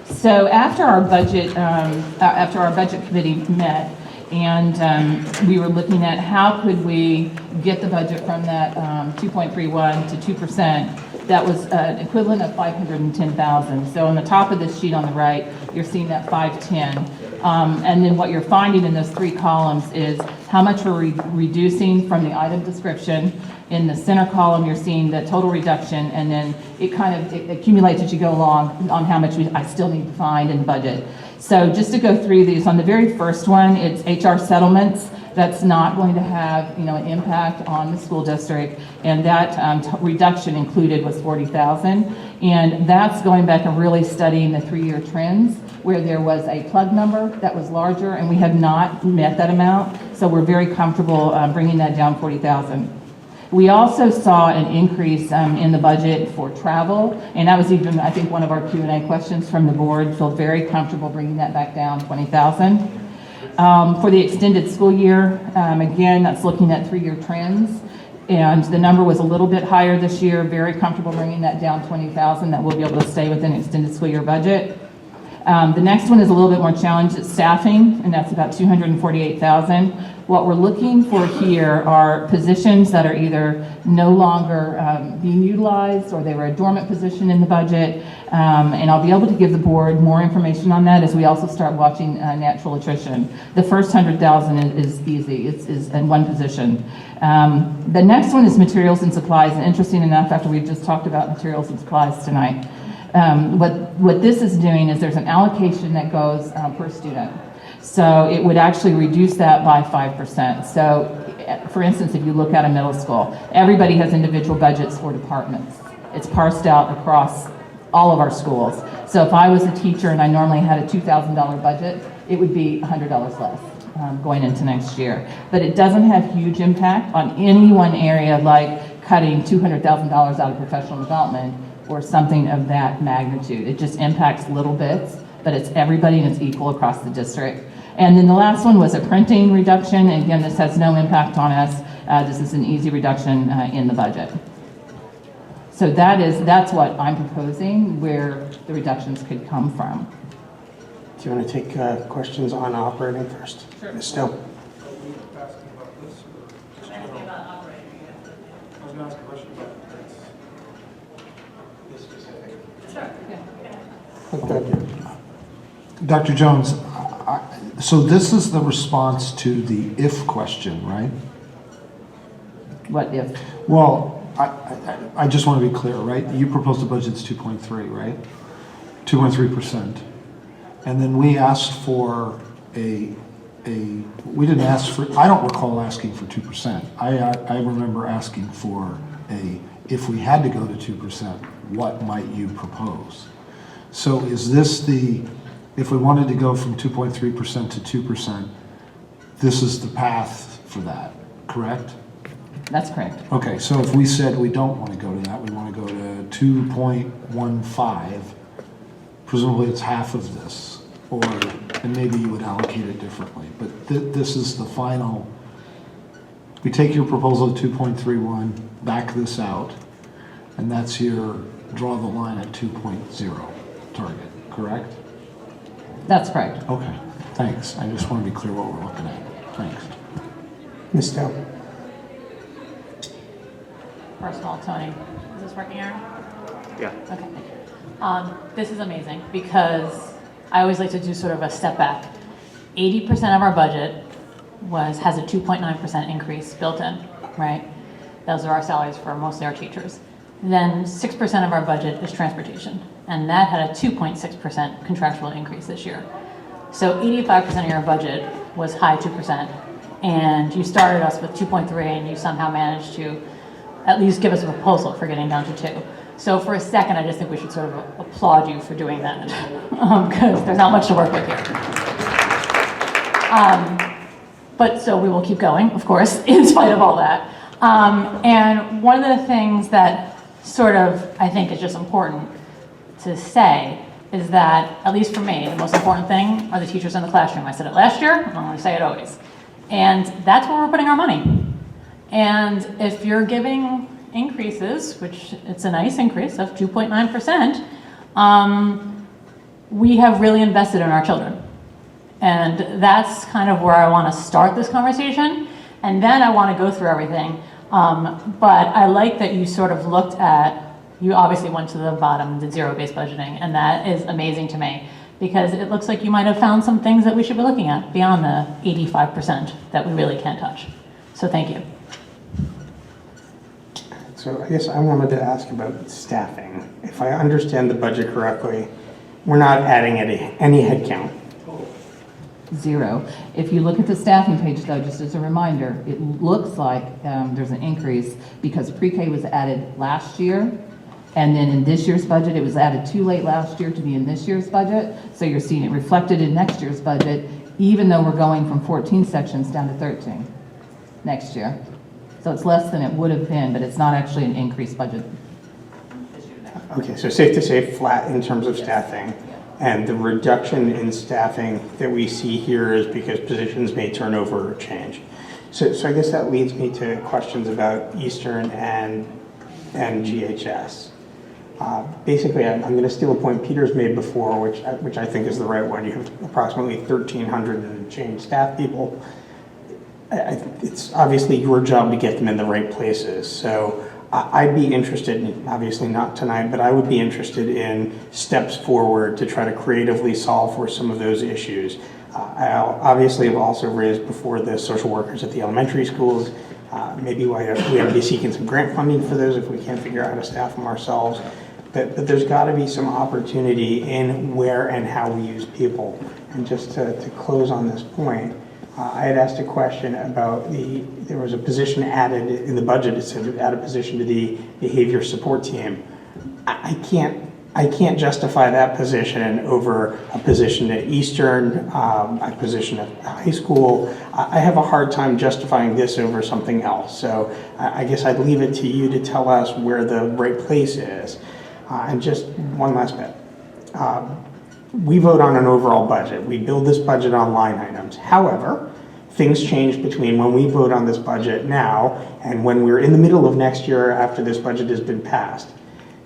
So after our budget committee met, and we were looking at how could we get the budget from that 2.31 to 2%, that was an equivalent of $510,000. So on the top of this sheet on the right, you're seeing that 510. And then what you're finding in those three columns is how much we're reducing from the item description. In the center column, you're seeing the total reduction, and then it accumulates as you go along on how much I still need to find in the budget. So just to go through these, on the very first one, it's HR settlements. That's not going to have, an impact on the school district, and that reduction included was $40,000, and that's going back and really studying the 3-year trends where there was a plug number that was larger, and we have not met that amount, so we're very comfortable bringing that down $40,000. We also saw an increase in the budget for travel, and that was even, I think, one of our Q&A questions from the board. Feel very comfortable bringing that back down $20,000. For the extended school year, again, that's looking at 3-year trends, and the number was a little bit higher this year. Very comfortable bringing that down $20,000. That we'll be able to stay within extended school year budget. The next one is a little bit more challenged. It's staffing, and that's about $248,000. What we're looking for here are positions that are either no longer being utilized or they were a dormant position in the budget. And I'll be able to give the board more information on that as we also start watching natural attrition. The first $100,000 is easy. It's in one position. The next one is materials and supplies. And interesting enough, after we've just talked about materials and supplies tonight, what this is doing is there's an allocation that goes per student. So it would actually reduce that by 5%. So for instance, if you look at a middle school, everybody has individual budgets for departments. It's parsed out across all of our schools. So if I was a teacher and I normally had a $2,000 budget, it would be $100 less going into next year. But it doesn't have huge impact on any one area like cutting $200,000 out of professional development or something of that magnitude. It just impacts little bits, but it's everybody and it's equal across the district. And then the last one was a printing reduction. And again, this has no impact on us. This is an easy reduction in the budget. So that's what I'm proposing, where the reductions could come from. Do you want to take questions on operating first? Sure. Ms. Stowe. Can I ask you about operating? I was going to ask a question about this specific. Sure. Dr. Jones, so this is the response to the if question, right? What if? Well, I just want to be clear, right? You proposed the budget's 2.3, right? 2.3%. And then we asked for we didn't ask for, I don't recall asking for 2%. I remember asking for if we had to go to 2%, what might you propose? So is this if we wanted to go from 2.3% to 2%, this is the path for that, correct? That's correct. Okay, so if we said we don't want to go to that, we want to go to 2.15, presumably it's half of this, and maybe you would allocate it differently. But this is the final, we take your proposal at 2.31, back this out, and that's your draw the line at 2.0 target, correct? That's correct. Okay, thanks. I just want to be clear what we're looking at. Thanks. Ms. Stowe. First of all, Tony, is this working, Aaron? Yeah. Okay. This is amazing because I always like to do sort of a step back. 80% of our budget has a 2.9% increase built in, right? Those are our salaries for mostly our teachers. Then 6% of our budget is transportation, and that had a 2.6% contractual increase this year. So 85% of your budget was high 2%, and you started us with 2.3, and you somehow managed to at least give us a proposal for getting down to 2. So for a second, I just think we should sort of applaud you for doing that, because there's not much to work with here. But so we will keep going, of course, in spite of all that. And one of the things that sort of I think is just important to say is that, at least for me, the most important thing are the teachers in the classroom. I said it last year, I'm going to say it always. And that's where we're putting our money. And if you're giving increases, which it's a nice increase of 2.9%, we have really invested in our children. And that's kind of where I want to start this conversation. And then I want to go through everything. But I like that you sort of looked at, you obviously went to the bottom, the zero-based budgeting, and that is amazing to me, because it looks like you might have found some things that we should be looking at beyond the 85% that we really can't touch. So thank you. So I guess I wanted to ask about staffing. If I understand the budget correctly, we're not adding any headcount. Zero. If you look at the staffing page, though, just as a reminder, it looks like there's an increase because pre-K was added last year, and then in this year's budget, it was added too late last year to be in this year's budget. So you're seeing it reflected in next year's budget, even though we're going from 14 sections down to 13 next year. So it's less than it would have been, but it's not actually an increased budget. Okay, so safe to say flat in terms of staffing. And the reduction in staffing that we see here is because positions may turn over or change. So I guess that leads me to questions about Eastern and GHS. Basically, I'm going to steal a point Peter's made before, which I think is the right one. You have approximately 1,300 and change staff people. It's obviously your job to get them in the right places. So I'd be interested, obviously not tonight, but I would be interested in steps forward to try to creatively solve for some of those issues. I obviously have also raised before the social workers at the elementary schools. Maybe we ought to be seeking some grant funding for those if we can't figure out how to staff them ourselves. But there's got to be some opportunity in where and how we use people. And just to close on this point, I had asked a question about there was a position added in the budget. It said add a position to the behavior support team. I can't justify that position over a position at Eastern, a position at high school. I have a hard time justifying this over something else. So I guess I'd leave it to you to tell us where the right place is. And just one last bit. We vote on an overall budget. We build this budget on line items. However, things change between when we vote on this budget now and when we're in the middle of next year after this budget has been passed.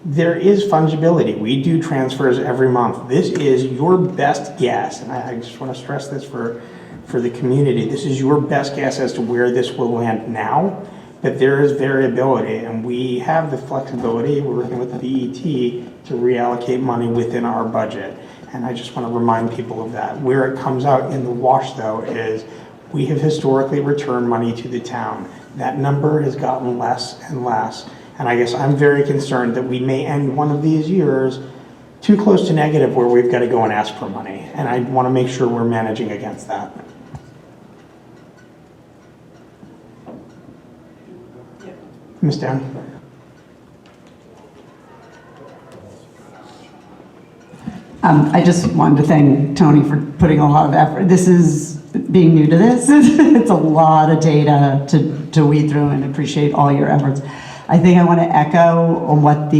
There is fungibility. We do transfers every month. This is your best guess, and I just want to stress this for the community. This is your best guess as to where this will land now, but there is variability, and we have the flexibility, we're working with the BET, to reallocate money within our budget. And I just want to remind people of that. Where it comes out in the wash, though, is we have historically returned money to the town. That number has gotten less and less. And I guess I'm very concerned that we may end one of these years too close to negative where we've got to go and ask for money. And I want to make sure we're managing against that. Ms. Down. I just wanted to thank Tony for putting a lot of effort. This is, being new to this, it's a lot of data to weed through, and appreciate all your efforts. I think I want to echo on what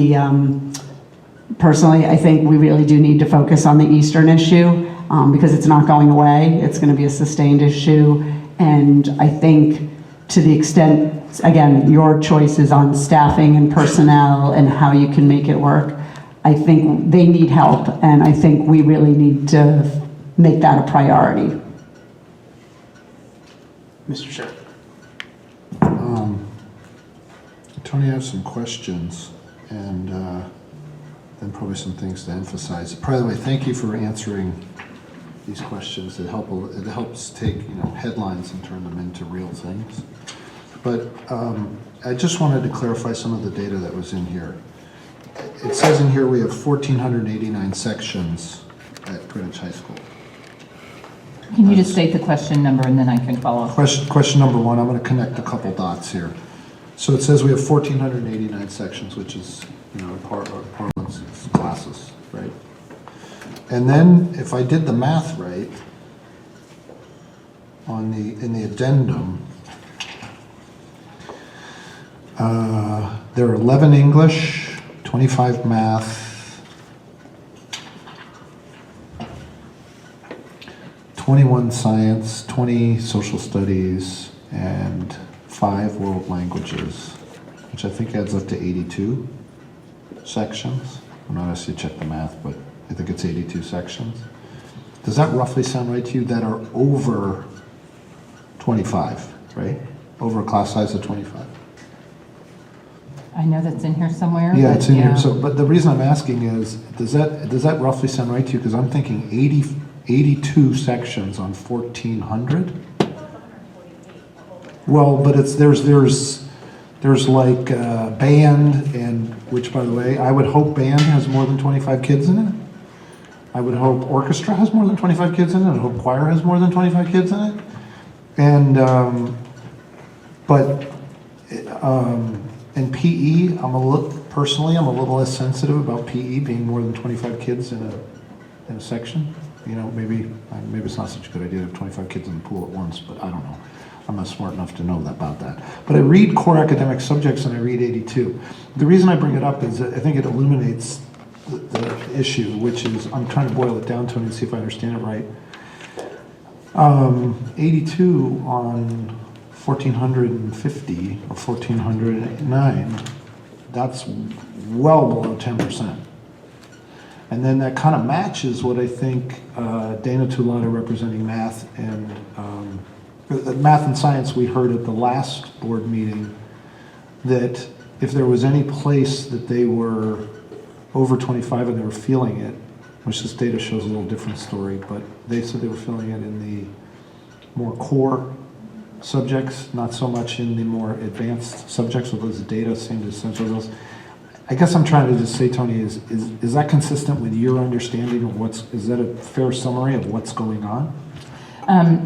personally, I think we really do need to focus on the Eastern issue because it's not going away. It's going to be a sustained issue. And I think to the extent, again, your choices on staffing and personnel and how you can make it work, I think they need help, and I think we really need to make that a priority. Mr. Chair. Tony, I have some questions and then probably some things to emphasize. By the way, thank you for answering these questions. It helps take headlines and turn them into real things. but I just wanted to clarify some of the data that was in here. It says in here we have 1,489 sections at Greenwich High School. Can you just state the question number and then I can follow up? Question number one, I'm going to connect a couple dots here. So it says we have 1,489 sections, which is, parlance, it's classes, right? And then if I did the math right, in the addendum, there are 11 English, 25 math, 21 science, 20 social studies, and 5 world languages, which I think adds up to 82 sections. I'm not asking you to check the math, but I think it's 82 sections. Does that roughly sound right to you, that are over 25, right? Over a class size of 25? I know that's in here somewhere. Yeah, but it's in here. So, but the reason I'm asking is, does that roughly sound right to you? Because I'm thinking 82 sections on 1,400. Well, but there's like band, and which, by the way, I would hope band has more than 25 kids in it. I would hope orchestra has more than 25 kids in it. I hope choir has more than 25 kids in it. And in PE, I'm a little less sensitive about PE being more than 25 kids in a section. Maybe it's not such a good idea to have 25 kids in the pool at once, but I don't know. I'm not smart enough to know about that. But I read core academic subjects and I read 82. The reason I bring it up is that I think it illuminates the issue, which is, I'm trying to boil it down, Tony, and see if I understand it right. 82 on 1,450 or 1,409, that's well below 10%. And then that kind of matches what I think Dana Tulata, representing math and science, we heard at the last board meeting, that if there was any place that they were over 25 and they were feeling it, which this data shows a little different story, but they said they were feeling it in the more core subjects, not so much in the more advanced subjects, although the data seem to censor those. I guess I'm trying to just say, Tony, is that consistent with your understanding of is that a fair summary of what's going on?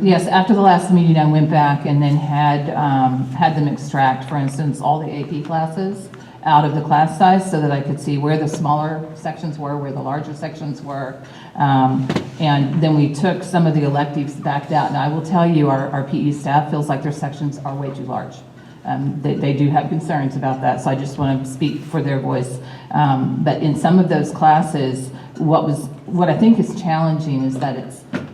Yes, after the last meeting, I went back and then had them extract, for instance, all the AP classes out of the class size so that I could see where the smaller sections were, where the larger sections were. And then we took some of the electives backed out. And I will tell you, our PE staff feels like their sections are way too large. They do have concerns about that, so I just want to speak for their voice. But in some of those classes, what I think is challenging is that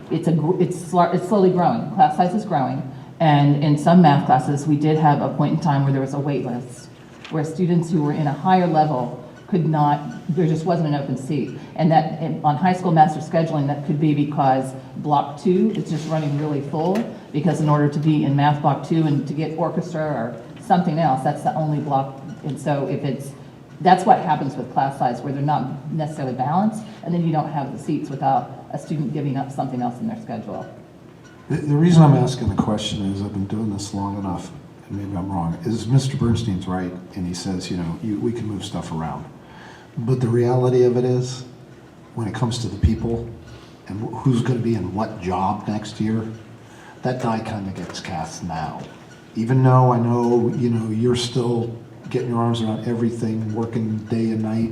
it's slowly growing. Class size is growing, and in some math classes, we did have a point in time where there was a wait list, where students who were in a higher level could not. There just wasn't an open seat, and that on high school master scheduling, that could be because block 2 is just running really full. Because in order to be in math block 2 and to get orchestra or something else, that's the only block. And so that's what happens with class size, where they're not necessarily balanced, and then you don't have the seats without a student giving up something else in their schedule. The reason I'm asking the question is I've been doing this long enough, and maybe I'm wrong, is Mr. Bernstein's right, and he says, we can move stuff around. But the reality of it is, when it comes to the people and who's going to be in what job next year, that die kind of gets cast now. Even though I know, you're still getting your arms around everything, working day and night,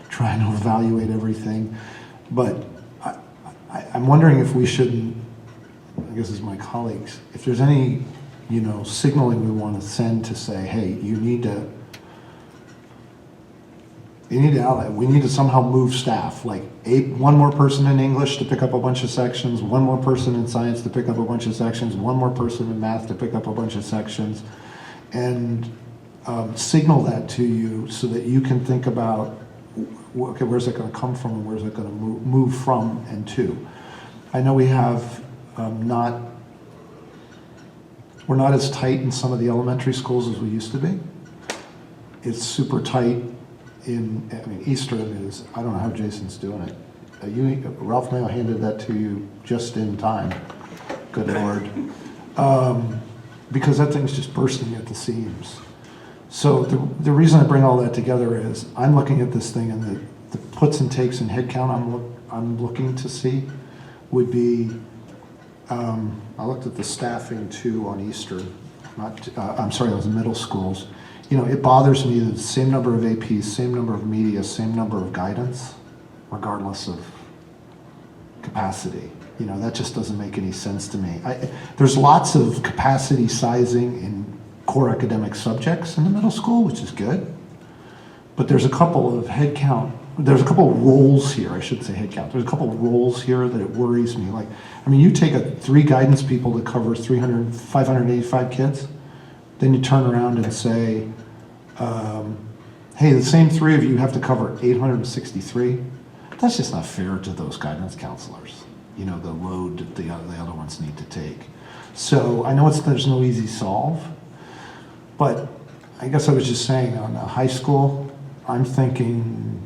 trying to evaluate everything. But I'm wondering if we shouldn't, I guess as my colleagues, if there's any, signaling we want to send to say, hey, you need to outlet. We need to somehow move staff, like one more person in English to pick up a bunch of sections, one more person in science to pick up a bunch of sections, one more person in math to pick up a bunch of sections, and signal that to you so that you can think about, okay, where's it going to come from and where's it going to move from and to. I know we have we're not as tight in some of the elementary schools as we used to be. It's super tight. Eastern is, I don't know how Jason's doing it. Ralph Mayo handed that to you just in time. Good Lord. because that thing's just bursting at the seams. So the reason I bring all that together is I'm looking at this thing, and the puts and takes in headcount I'm looking to see would be, I looked at the staffing too on Eastern, I'm sorry, those middle schools. You know, it bothers me that the same number of APs, same number of media, same number of guidance, regardless of capacity. You know, that just doesn't make any sense to me. There's lots of capacity sizing in core academic subjects in the middle school, which is good. But there's a couple of there's a couple of roles here, I shouldn't say headcount. There's a couple of roles here that it worries me. Like, I mean, you take 3 guidance people that cover 585 kids, then you turn around and say, hey, the same 3 of you have to cover 863. That's just not fair to those guidance counselors. You know, the load that the other ones need to take. So I know there's no easy solve, but I guess I was just saying on a high school, I'm thinking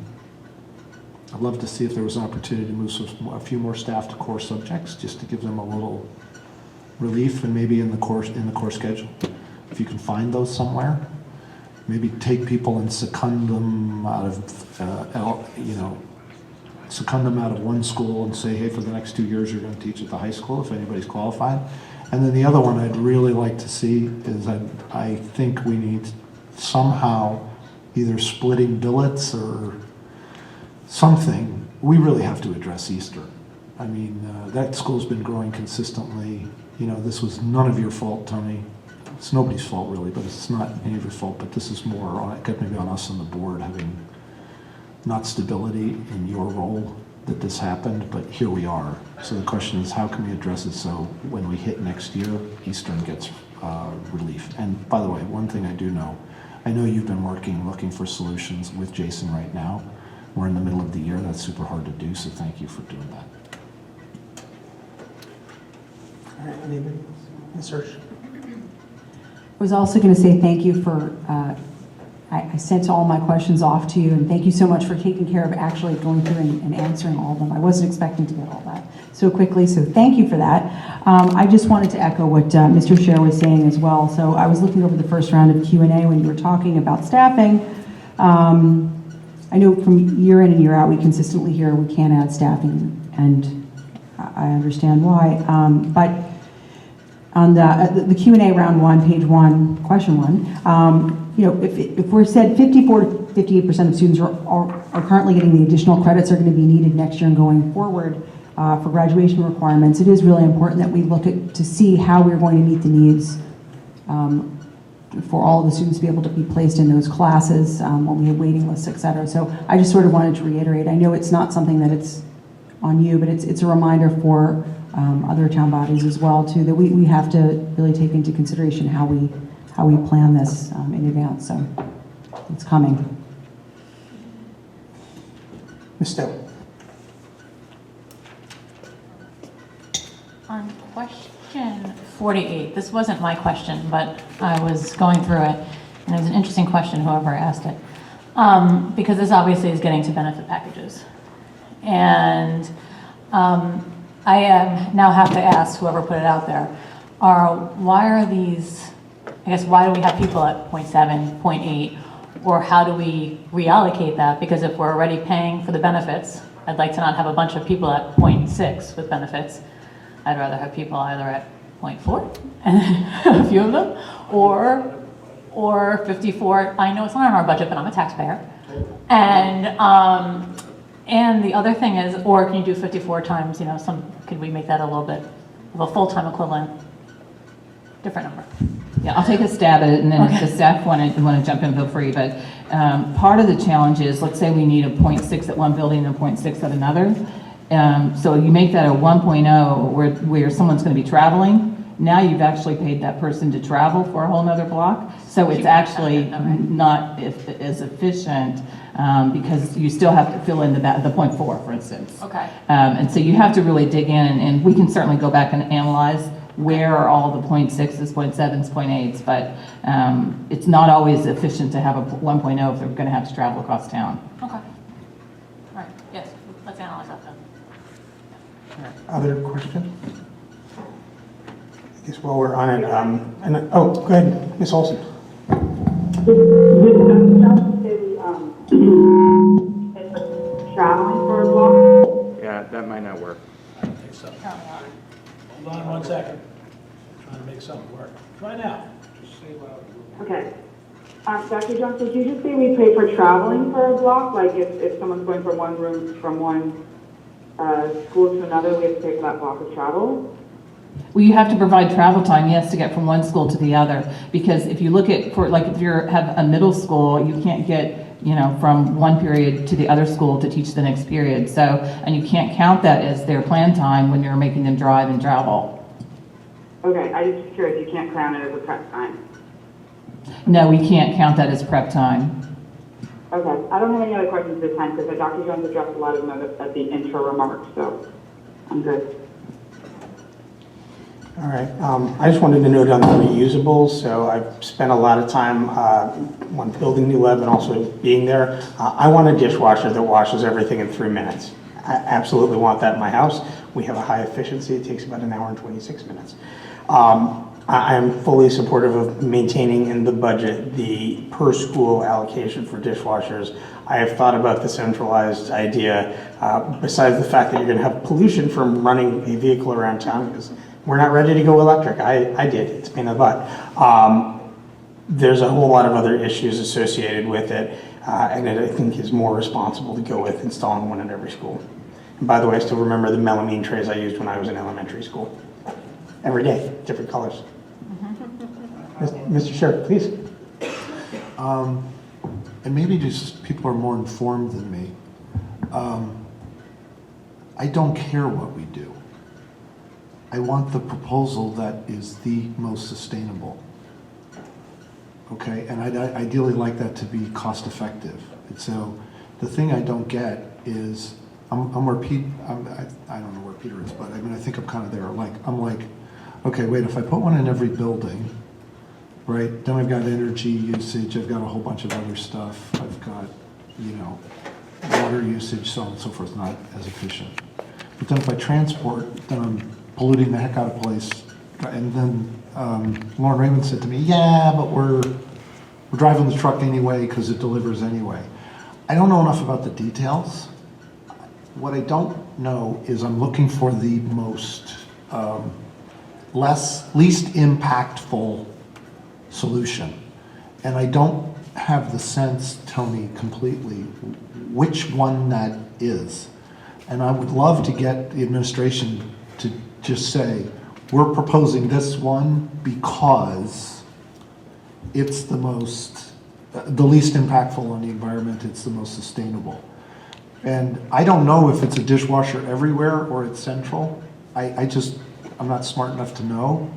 I'd love to see if there was an opportunity to move a few more staff to core subjects, just to give them a little relief, and maybe in the core schedule, if you can find those somewhere. Maybe take people and second them out of one school and say, hey, for the next 2 years you're going to teach at the high school if anybody's qualified. And then the other one I'd really like to see is I think we need somehow either splitting billets or something. We really have to address Eastern. I mean, that school's been growing consistently. You know, this was none of your fault, Tony. It's nobody's fault really, but it's not any of your fault, but this is more maybe on us on the board having not stability in your role that this happened, but here we are. So the question is, how can we address it so when we hit next year, Eastern gets relief? And by the way, one thing I do know, I know you've been looking for solutions with Jason right now. We're in the middle of the year. That's super hard to do, so thank you for doing that. All right, anybody else? Ms. Hirsch? I was also going to say thank you for, I sent all my questions off to you, and thank you so much for taking care of actually going through and answering all of them. I wasn't expecting to get all that so quickly, so thank you for that. I just wanted to echo what Mr. Scher was saying as well. So I was looking over the first round of Q&A when you were talking about staffing. I know from year in and year out, we consistently hear we can't add staffing, and I understand why. But on the Q&A round 1, page 1, question 1, you know, if we're said 54 to 58% of students are currently getting the additional credits are going to be needed next year and going forward for graduation requirements, it is really important that we look to see how we're going to meet the needs for all of the students to be able to be placed in those classes when we have waiting lists, et cetera. So I just sort of wanted to reiterate, I know it's not something that it's on you, but it's a reminder for other town bodies as well too, that we have to really take into consideration how we plan this in advance. So it's coming. Ms. Stowe? On question 48, this wasn't my question, but I was going through it, and it was an interesting question, whoever asked it, because this obviously is getting to benefit packages. And I now have to ask whoever put it out there, why are these, I guess, why do we have people at 0.7, 0.8, or how do we reallocate that? Because if we're already paying for the benefits, I'd like to not have a bunch of people at 0.6 with benefits. I'd rather have people either at 0.4, and a few of them, or 54. I know it's not in our budget, but I'm a taxpayer. And the other thing is, or can you do 54 times, you know, could we make that a little bit of a full-time equivalent, different number? Yeah, I'll take a stab at it, and then Okay. if the staff want to jump in, feel free. But part of the challenge is, let's say we need a 0.6 at one building and a 0.6 at another. So you make that a 1.0 where someone's going to be traveling. Now you've actually paid that person to travel for a whole nother block. So it's actually not as efficient because you still have to fill in the 0.4, for instance. Okay. And so you have to really dig in, and we can certainly go back and analyze where are all the 0.6s, 0.7s, 0.8s, but it's not always efficient to have a 1.0 if they're going to have to travel across town. Okay. All right, yes, let's analyze that then. Other questions? Yes, while we're on it, oh, go ahead, Ms. Olson. Traveling for a block? Yeah, that might not work. I don't think so. Hold on 1 second. Trying to make something work. Try now. Just say loud. Okay. Dr. Jones, did you just say we pay for traveling for a block? Like if someone's going from one room, from one school to another, we have to pay for that block of travel? Well, you have to provide travel time, yes, to get from one school to the other. Because if you look at, for like if you have a middle school, you can't get, you know, from one period to the other school to teach the next period. So, and you can't count that as their plan time when you're making them drive and travel. Okay, I just curious, you can't count it as a prep time. No, we can't count that as prep time. Okay, I don't have any other questions this time because Dr. Jones addressed a lot of them at the intro remarks, so I'm good. All right, I just wanted to note on the reusables, so I've spent a lot of time when building New Lab and also being there. I want a dishwasher that washes everything in 3 minutes. I absolutely want that in my house. We have a high efficiency, it takes about 1 hour and 26 minutes. I am fully supportive of maintaining in the budget the per school allocation for dishwashers. I have thought about the centralized idea, besides the fact that you're gonna have pollution from running a vehicle around town, because we're not ready to go electric. I did, it's been a butt. There's a whole lot of other issues associated with it, and it I think is more responsible to go with installing one at every school. And by the way, I still remember the melamine trays I used when I was in elementary school. Every day, different colors. Mr. Sheriff, please. And maybe just people are more informed than me. I don't care what we do. I want the proposal that is the most sustainable. Okay, and I'd ideally like that to be cost effective. And so the thing I don't get is, I'm where Pete, I don't know where Peter is, but I mean, I think I'm kind of there. I'm like, okay, wait, if I put one in every building, right, then I've got energy usage, I've got a whole bunch of other stuff, I've got, you know, water usage, so on and so forth, not as efficient. But then if I transport, then I'm polluting the heck out of place. And then Lauren Raymond said to me, yeah, but we're driving the truck anyway because it delivers anyway. I don't know enough about the details. What I don't know is I'm looking for the most, least impactful solution. And I don't have the sense, tell me completely, which one that is. And I would love to get the administration to just say, we're proposing this one because it's the least impactful on the environment, it's the most sustainable. And I don't know if it's a dishwasher everywhere or it's central. I'm not smart enough to know,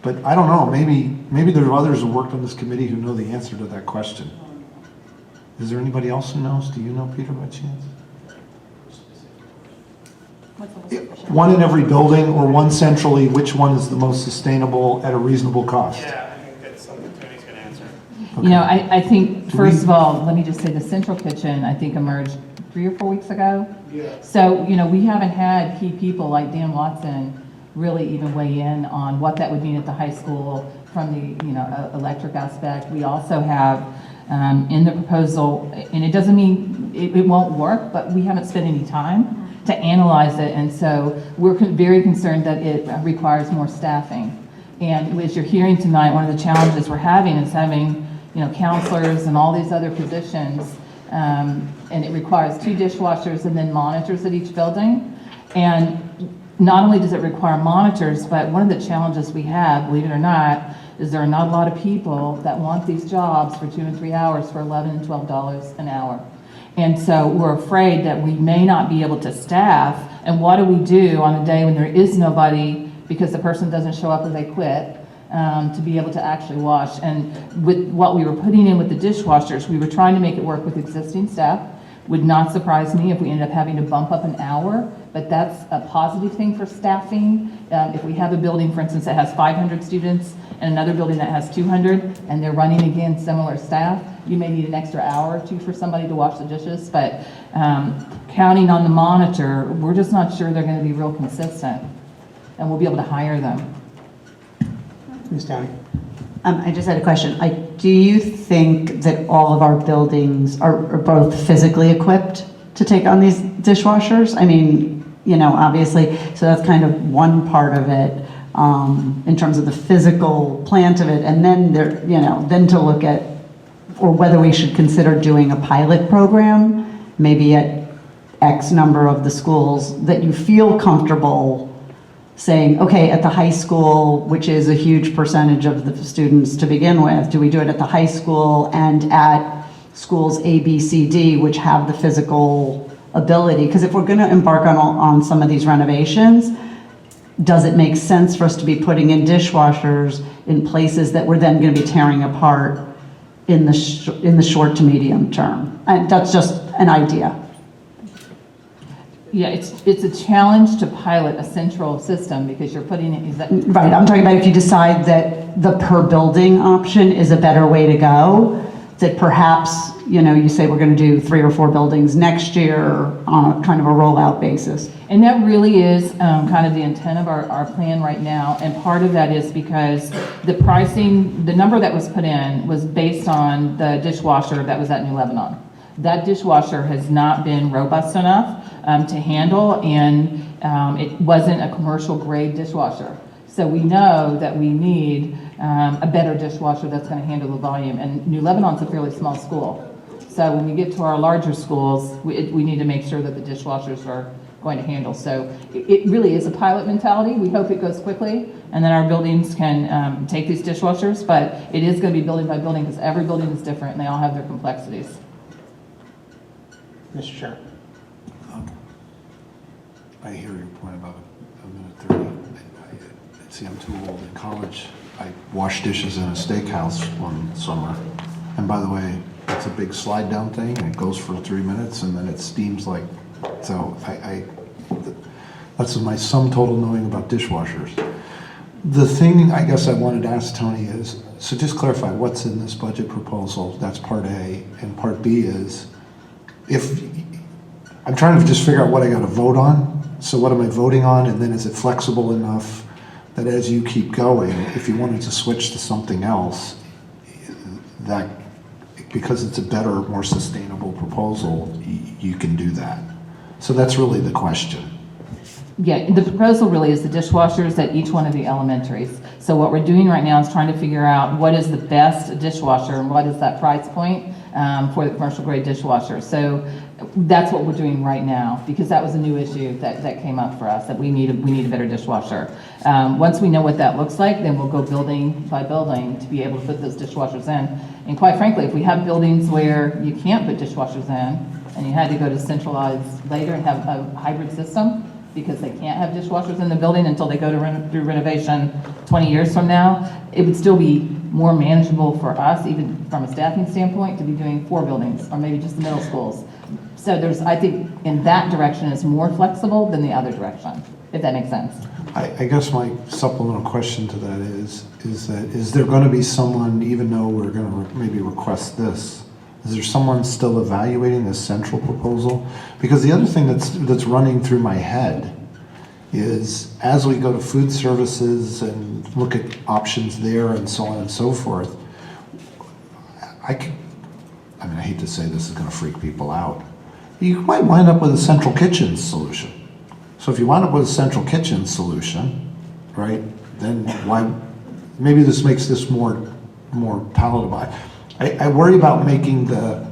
but I don't know, maybe there are others who worked on this committee who know the answer to that question. Is there anybody else who knows? Do you know, Peter, by chance? One in every building or one centrally, which one is the most sustainable at a reasonable cost? Yeah, I think that's something Tony's going to answer. Okay. You know, I think, first of all, let me just say the central kitchen, I think, emerged 3 or 4 weeks ago. Yeah. So, you know, we haven't had key people like Dan Watson really even weigh in on what that would mean at the high school from the, you know, electric aspect. We also have in the proposal, and it doesn't mean it won't work, but we haven't spent any time to analyze it, and so we're very concerned that it requires more staffing. And as you're hearing tonight, one of the challenges we're having is having, you know, counselors and all these other positions, and it requires 2 dishwashers and then monitors at each building. And not only does it require monitors, but one of the challenges we have, believe it or not, is there are not a lot of people that want these jobs for 2 and 3 hours for $11 and $12 an hour. And so we're afraid that we may not be able to staff. And what do we do on a day when there is nobody because the person doesn't show up or they quit to be able to actually wash? And with what we were putting in with the dishwashers, we were trying to make it work with existing staff. Would not surprise me if we ended up having to bump up an hour, but that's a positive thing for staffing. If we have a building, for instance, that has 500 students and another building that has 200, and they're running again similar staff, you may need an extra hour or 2 for somebody to wash the dishes, but counting on the monitor, we're just not sure they're going to be real consistent, and we'll be able to hire them. Ms. Downey? I just had a question. Do you think that all of our buildings are both physically equipped to take on these dishwashers? I mean, you know, obviously, so that's kind of one part of it in terms of the physical plant of it, and then there, you know, then to look at, or whether we should consider doing a pilot program, maybe at X number of the schools that you feel comfortable saying, okay, at the high school, which is a huge percentage of the students to begin with, do we do it at the high school and at schools A, B, C, D, which have the physical ability? Because if we're going to embark on some of these renovations, does it make sense for us to be putting in dishwashers in places that we're then going to be tearing apart in the short to medium term? And that's just an idea. Yeah, it's a challenge to pilot a central system because you're putting it, Right, I'm talking about if you decide that the per building option is a better way to go, that perhaps, you know, you say we're going to do 3 or 4 buildings next year on a kind of a rollout basis. And that really is kind of the intent of our plan right now. And part of that is because the pricing, the number that was put in was based on the dishwasher that was at New Lebanon. That dishwasher has not been robust enough to handle, and it wasn't a commercial grade dishwasher. So we know that we need a better dishwasher that's going to handle the volume. And New Lebanon's a fairly small school. So when we get to our larger schools, we need to make sure that the dishwashers are going to handle. So it really is a pilot mentality. We hope it goes quickly, and then our buildings can take these dishwashers, but it is going to be building by building because every building is different and they all have their complexities. Mr. Chair. I hear your point about a minute 30. See, I'm too old. In college, I washed dishes in a steakhouse one summer. And by the way, it's a big slide down thing, and it goes for 3 minutes, and then it steams like, so that's my sum total knowing about dishwashers. The thing I guess I wanted to ask Tony is, so just clarify what's in this budget proposal. That's part A. And part B is, if I'm trying to just figure out what I got to vote on. So what am I voting on? And then is it flexible enough that as you keep going, if you wanted to switch to something else, that because it's a better, more sustainable proposal, you can do that. So that's really the question. Yeah, the proposal really is the dishwashers at each one of the elementaries. So what we're doing right now is trying to figure out what is the best dishwasher and what is that price point for the commercial grade dishwasher. So that's what we're doing right now, because that was a new issue that came up for us, that we need a better dishwasher. Once we know what that looks like, then we'll go building by building to be able to put those dishwashers in. And quite frankly, if we have buildings where you can't put dishwashers in, and you had to go to centralized later and have a hybrid system, because they can't have dishwashers in the building until they go to through renovation 20 years from now, it would still be more manageable for us, even from a staffing standpoint, to be doing 4 buildings, or maybe just the middle schools. So I think in that direction is more flexible than the other direction, if that makes sense. I guess my supplemental question to that is there going to be someone, even though we're going to maybe request this, is there someone still evaluating this central proposal? Because the other thing that's running through my head is, as we go to food services and look at options there and so on and so forth, I hate to say this is going to freak people out. You might wind up with a central kitchen solution. So if you wind up with a central kitchen solution, right, then maybe this makes this more palatable. I worry about making the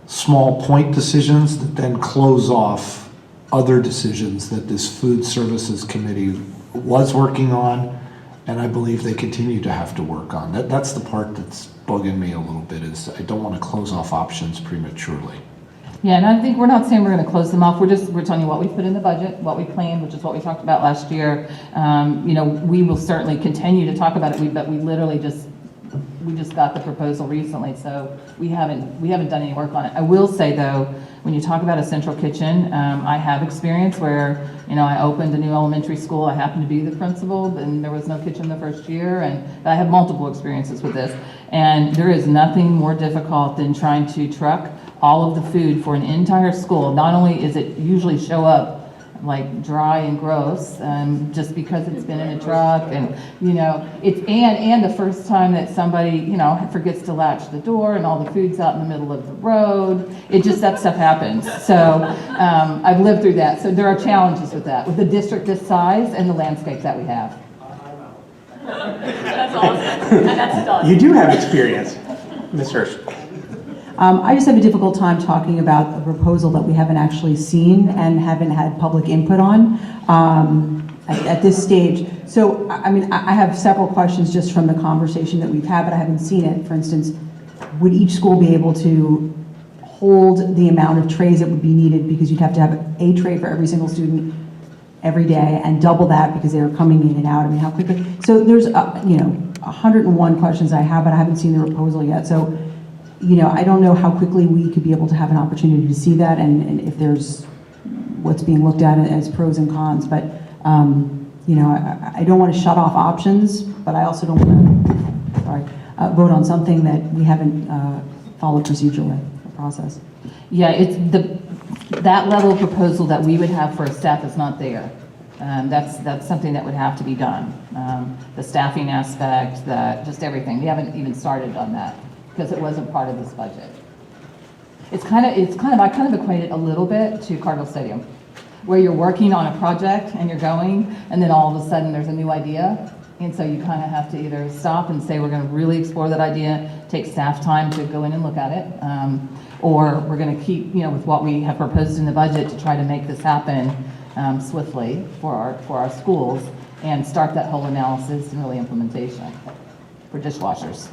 small point decisions that then close off other decisions that this food services committee was working on, and I believe they continue to have to work on. That's the part that's bugging me a little bit, is I don't want to close off options prematurely. Yeah, and I think we're not saying we're going to close them off. We're telling you what we put in the budget, what we planned, which is what we talked about last year. We will certainly continue to talk about it, but we literally just got the proposal recently, so we haven't done any work on it. I will say though, when you talk about a central kitchen, I have experience where, I opened a new elementary school. I happened to be the principal, and there was no kitchen the first year, and I have multiple experiences with this. And there is nothing more difficult than trying to truck all of the food for an entire school. Not only is it usually show up like dry and gross, just because it's been in a truck, and you know, it's and the first time that somebody, you know, forgets to latch the door and all the food's out in the middle of the road, that stuff happens. So I've lived through that. So there are challenges with that, with the district this size and the landscape that we have. That's awesome. And that's done. You do have experience, Ms. Hirsch. I just have a difficult time talking about a proposal that we haven't actually seen and haven't had public input on at this stage. So, I mean, I have several questions just from the conversation that we've had, but I haven't seen it. For instance, would each school be able to hold the amount of trays that would be needed, because you'd have to have a tray for every single student every day and double that because they were coming in and out? I mean, how quickly? So there's, you know, 101 questions I have, but I haven't seen the proposal yet. So, you know, I don't know how quickly we could be able to have an opportunity to see that, and if there's what's being looked at as pros and cons. But, you know, I don't want to shut off options, but I also don't want to, vote on something that we haven't followed procedurally or process. Yeah, it's that level of proposal that we would have for a staff is not there. That's something that would have to be done. The staffing aspect, just everything. We haven't even started on that, because it wasn't part of this budget. I kind of equate it a little bit to Cardinal Stadium, where you're working on a project and you're going, and then all of a sudden there's a new idea, and so you kind of have to either stop and say, we're going to really explore that idea, take staff time to go in and look at it, or we're going to keep, you know, with what we have proposed in the budget to try to make this happen swiftly for our schools, and start that whole analysis and really implementation for dishwashers.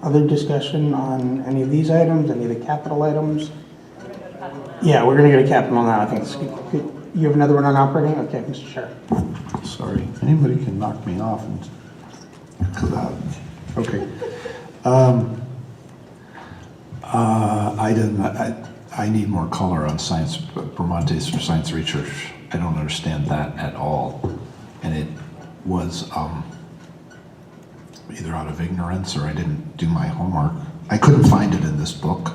Other discussion on any of these items, any of the capital items? Yeah, we're going to get a capital now. I think it's good. You have another one on operating? Okay, Mr. Chair. Sorry, anybody can knock me off and okay. I need more color on science, Bramantes for science research. I don't understand that at all. And it was either out of ignorance or I didn't do my homework. I couldn't find it in this book.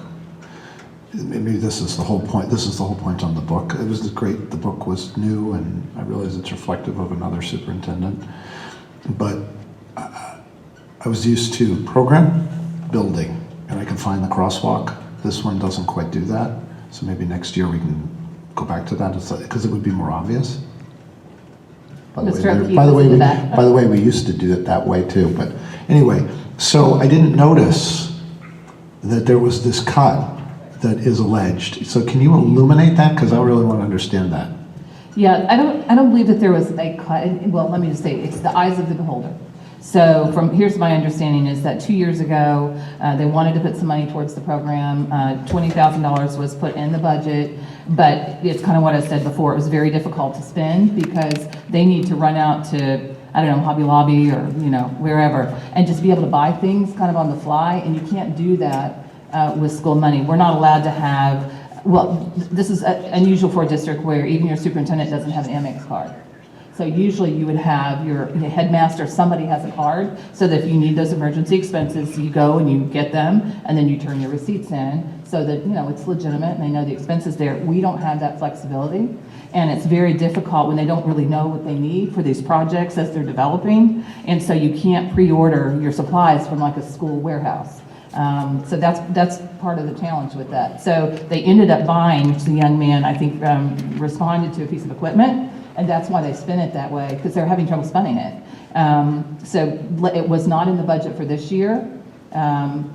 Maybe this is the whole point. This is the whole point on the book. It was great. The book was new, and I realize it's reflective of another superintendent. But I was used to program, building, and I can find the crosswalk. This one doesn't quite do that. So maybe next year we can go back to that, because it would be more obvious. By the way, we used to do it that way too. But anyway, so I didn't notice that there was this cut that is alleged. So can you illuminate that? Because I really want to understand that. Yeah, I don't believe that there was a cut. Well, let me just say, it's the eyes of the beholder. So here's my understanding is that 2 years ago, they wanted to put some money towards the program. $20,000 was put in the budget, but it's kind of what I said before. It was very difficult to spend because they need to run out to, I don't know, Hobby Lobby or, you know, wherever, and just be able to buy things kind of on the fly, and you can't do that with school money. We're not allowed to have, well, this is unusual for a district where even your superintendent doesn't have an Amex card. So usually you would have your headmaster, somebody has a card, so that if you need those emergency expenses, you go and you get them, and then you turn your receipts in, so that, you know, it's legitimate and they know the expenses there. We don't have that flexibility, and it's very difficult when they don't really know what they need for these projects as they're developing, and so you can't pre-order your supplies from like a school warehouse. So that's part of the challenge with that. So they ended up buying, which the young man, I think, responded to a piece of equipment, and that's why they spent it that way, because they're having trouble spending it. So it was not in the budget for this year, and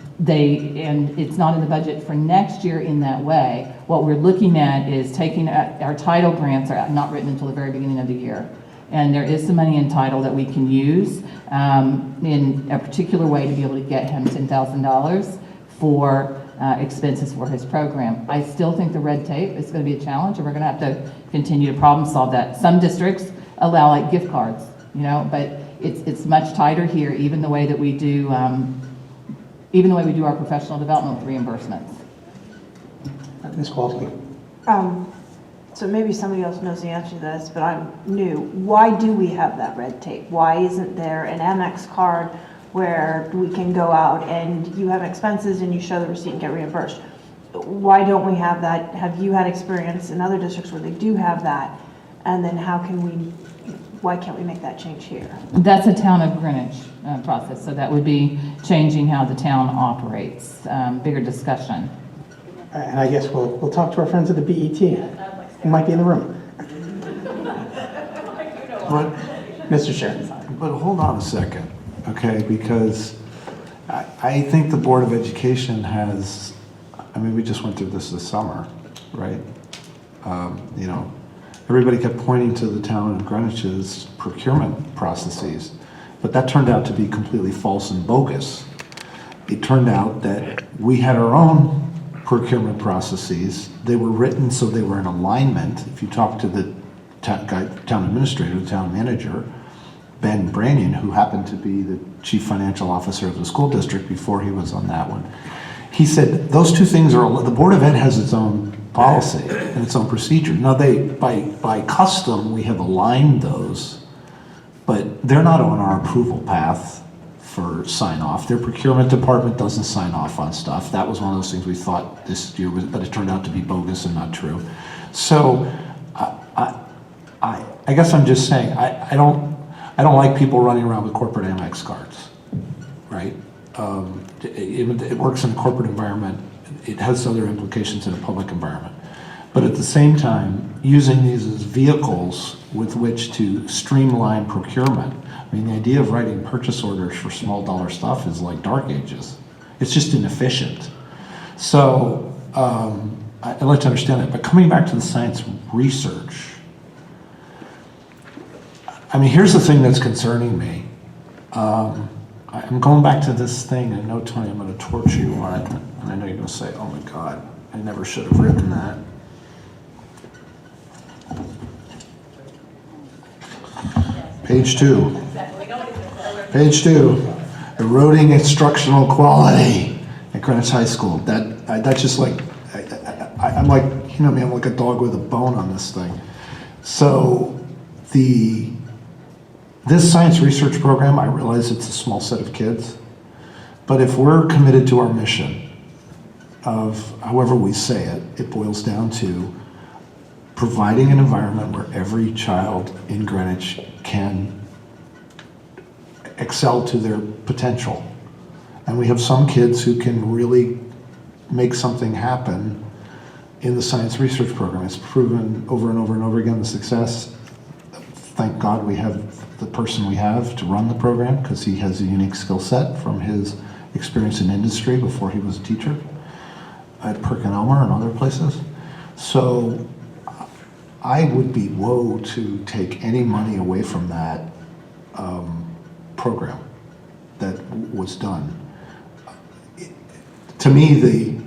it's not in the budget for next year in that way. What we're looking at is taking our title grants are not written until the very beginning of the year. And there is some money in title that we can use in a particular way to be able to get him $10,000 for expenses for his program. I still think the red tape is going to be a challenge, and we're going to have to continue to problem solve that. Some districts allow like gift cards, you know, but it's much tighter here, even the way that we do, our professional development reimbursements. Ms. Kowalski. So maybe somebody else knows the answer to this, but I'm new. Why do we have that red tape? Why isn't there an Amex card where we can go out and you have expenses and you show the receipt and get reimbursed? why don't we have that? Have you had experience in other districts where they do have that? And then why can't we make that change here? That's a town of Greenwich process, so that would be changing how the town operates, bigger discussion. And I guess we'll talk to our friends at the BET, who might be in the room. But, Mr. Chair. but hold on a second, okay, because I think the Board of Education has, I mean, we just went through this summer, right? You know, everybody kept pointing to the town of Greenwich's procurement processes, but that turned out to be completely false and bogus. It turned out that we had our own procurement processes. They were written so they were in alignment. If you talk to the town administrator, the town manager, Ben Brannion, who happened to be the chief financial officer of the school district before he was on that one, he said those two things are, the Board of Ed has its own policy and its own procedure. Now by custom, we have aligned those, but they're not on our approval path for sign off. Their procurement department doesn't sign off on stuff. That was one of those things we thought this year, but it turned out to be bogus and not true. So I guess I'm just saying, I don't like people running around with corporate Amex cards, right? It works in a corporate environment. It has other implications in a public environment. But at the same time, using these as vehicles with which to streamline procurement. I mean, the idea of writing purchase orders for small dollar stuff is like dark ages. It's just inefficient. So I'd like to understand that. But coming back to the science research, I mean, here's the thing that's concerning me. I'm going back to this thing, and I know, Tony, I'm going to torture you on it, and I know you're going to say, oh my God, I never should have written that. Page 2. Page 2. Eroding instructional quality at Greenwich High School. That's just like, I'm like, you know me, I'm like a dog with a bone on this thing. So this science research program, I realize it's a small set of kids, but if we're committed to our mission of however we say it, it boils down to providing an environment where every child in Greenwich can excel to their potential. And we have some kids who can really make something happen in the science research program. It's proven over and over and over again the success. Thank God we have the person we have to run the program, because he has a unique skill set from his experience in industry before he was a teacher at Perkin-Elmer and other places. So I would be woe to take any money away from that program that was done. To me,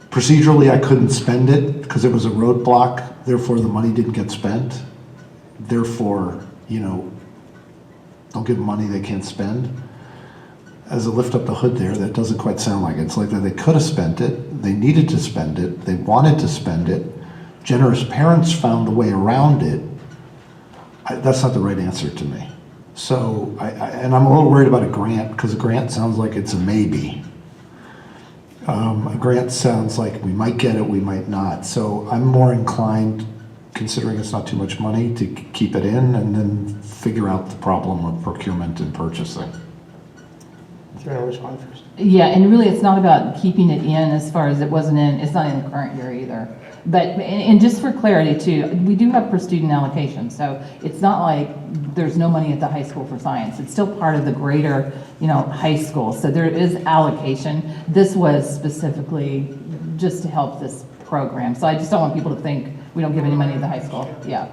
procedurally, I couldn't spend it because it was a roadblock, therefore the money didn't get spent. Therefore, you know, don't give them money they can't spend. As a lift up the hood there, that doesn't quite sound like it. It's like that they could have spent it, they needed to spend it, they wanted to spend it, generous parents found a way around it. That's not the right answer to me. So, and I'm a little worried about a grant, because a grant sounds like it's a maybe. A grant sounds like we might get it, we might not. So I'm more inclined, considering it's not too much money, to keep it in and then figure out the problem of procurement and purchasing. Do you want to respond first? Yeah, and really it's not about keeping it in as far as it's not in the current year either. But, and just for clarity too, we do have per student allocation, so it's not like there's no money at the high school for science. It's still part of the greater, high school, so there is allocation. This was specifically just to help this program, so I just don't want people to think we don't give any money to the high school. Yeah.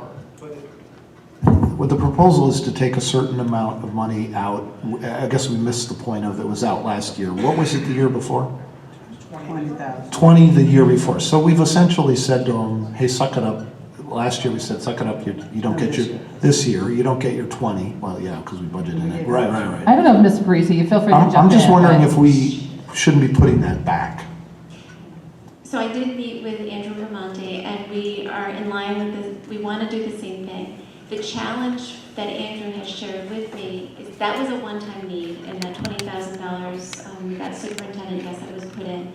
What the proposal is to take a certain amount of money out. I guess we missed the point of it was out last year. What was it the year before? 20,000. 20 the year before. So we've essentially said to them, hey, suck it up. Last year we said, suck it up. You don't get your, this year, you don't get your 20. Well, yeah, because we budgeted it. Right. I don't know if Ms. Parisi, you feel free to jump in. I'm just wondering if we shouldn't be putting that back. So I did meet with Andrew Ramonte, and we are in line with this. We want to do the same thing. The challenge that Andrew has shared with me is that was a one-time need, and that $20,000 that superintendent, yes, that was put in.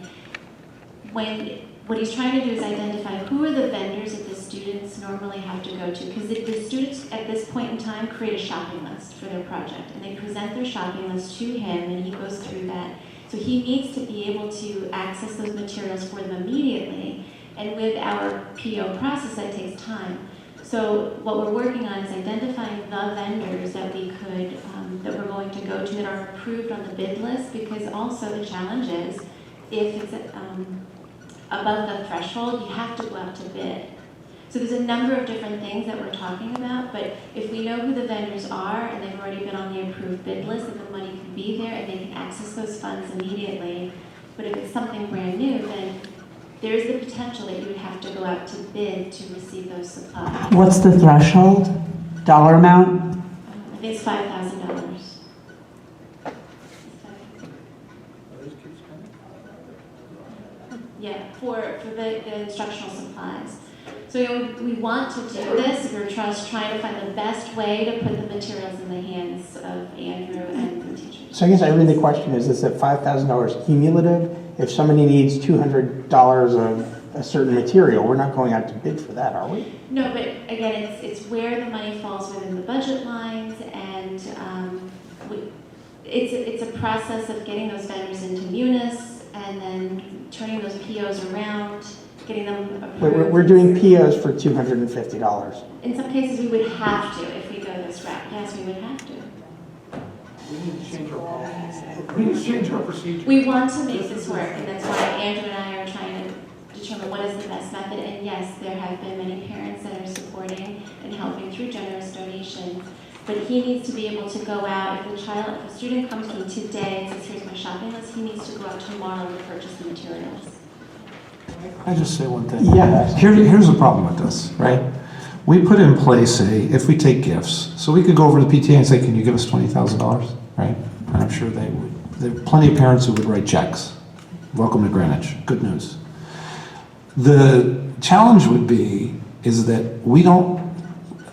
what he's trying to do is identify who are the vendors that the students normally have to go to. Because the students at this point in time create a shopping list for their project, and they present their shopping list to him, and he goes through that. So he needs to be able to access those materials for them immediately, and with our PO process, that takes time. So what we're working on is identifying the vendors that we could, that we're going to go to that are approved on the bid list, because also the challenge is, if it's above the threshold, you have to go out to bid. So there's a number of different things that we're talking about, but if we know who the vendors are and they've already been on the approved bid list, then the money can be there and they can access those funds immediately. But if it's something brand new, then there is the potential that you would have to go out to bid to receive those supplies. What's the threshold? Dollar amount? I think it's $5,000. Yeah, for the instructional supplies. So we want to do this. We're just trying to find the best way to put the materials in the hands of Andrew and the teachers. So I guess I read the question, is this at $5,000 cumulative? If somebody needs $200 of a certain material, we're not going out to bid for that, are we? No, but again, it's where the money falls within the budget lines, and it's a process of getting those vendors into Munis and then turning those POs around, getting them approved. We're doing POs for $250. In some cases, we would have to if we go this route. Yes, we would have to. We need to change our policies. We need to change our procedure. We want to make this work, and that's why Andrew and I are trying to determine what is the best method. And yes, there have been many parents that are supporting and helping through generous donations. But he needs to be able to go out. If a student comes to him today and says, "Here's my shopping list," he needs to go out tomorrow to purchase the materials. Can I just say one thing? Yeah. Here's the problem with this, right? We put in place if we take gifts, so we could go over to the PTA and say, can you give us $20,000, right? And I'm sure they would. There are plenty of parents who would write checks. Welcome to Greenwich, good news. The challenge would be is that we don't,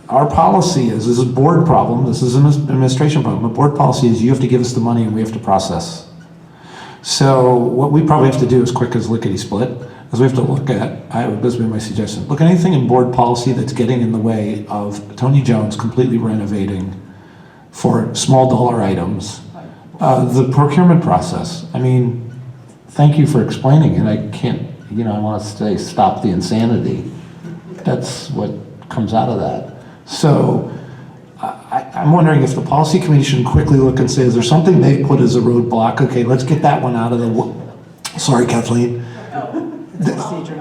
our policy is, this is a board problem, this is an administration problem. A board policy is you have to give us the money and we have to process. So what we probably have to do is quick as lickety-split, is we have to look at, this would be my suggestion, look at anything in board policy that's getting in the way of Tony Jones completely renovating for small dollar items. The procurement process, I mean, thank you for explaining it. I can't, I want to say stop the insanity. That's what comes out of that. So I'm wondering if the policy committee should quickly look and say, is there something they've put as a roadblock? Okay, let's get that one out of the, sorry, Kathleen.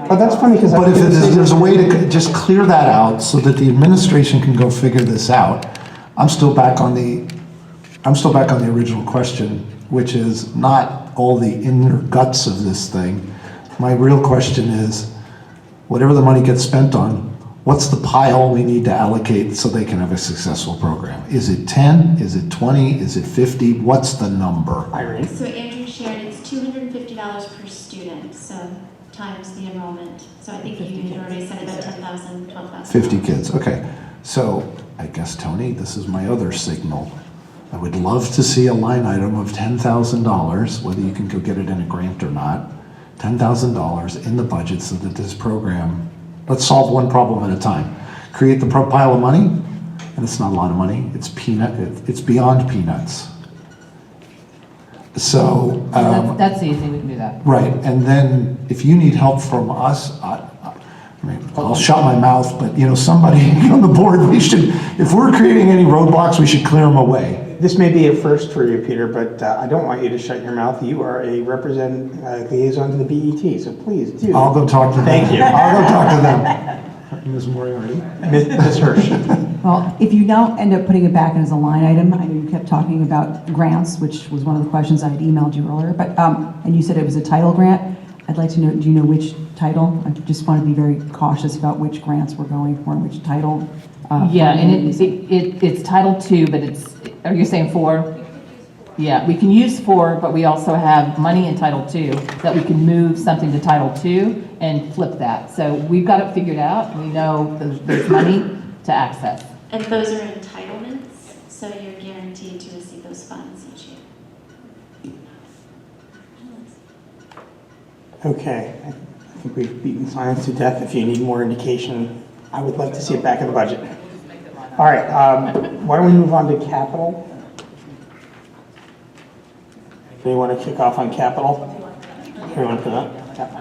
But that's funny because But if there's a way to just clear that out so that the administration can go figure this out, I'm still back on the original question, which is not all the inner guts of this thing. My real question is, whatever the money gets spent on, what's the pile we need to allocate so they can have a successful program? Is it 10? Is it 20? Is it 50? What's the number? Irene? So Andrew shared it's $250 per student, so times the enrollment. So I think you had already said about 10,000, 12,000. 50 kids, okay. So I guess, Tony, this is my other signal. I would love to see a line item of $10,000, whether you can go get it in a grant or not, $10,000 in the budget so that this program, let's solve one problem at a time. Create the pile of money, and it's not a lot of money, it's beyond peanuts. So that's easy, we can do that. right, and then if you need help from us, I'll shut my mouth, but somebody on the board, if we're creating any roadblocks, we should clear them away. This may be a first for you, Peter, but I don't want you to shut your mouth. You are a liaison to the BET, so please do. I'll go talk to them. Thank you. I'll go talk to them. Ms. Moriarty? Ms. Hirsch. Well, if you don't end up putting it back in as a line item, I know you kept talking about grants, which was one of the questions I had emailed you earlier, but and you said it was a title grant. I'd like to know, do you know which title? I just want to be very cautious about which grants we're going for and which title. Yeah, and it's Title II, but are you saying 4? Yeah, we can use 4, but we also have money in Title II that we can move something to Title II and flip that. So we've got it figured out. We know there's money to access. And those are entitlements, so you're guaranteed to receive those funds each year. Okay. think we've beaten science to death. If you need more indication, I would like to see it back in the budget. All right, why don't we move on to capital? Do you want to kick off on capital? Who want to put up? Capital.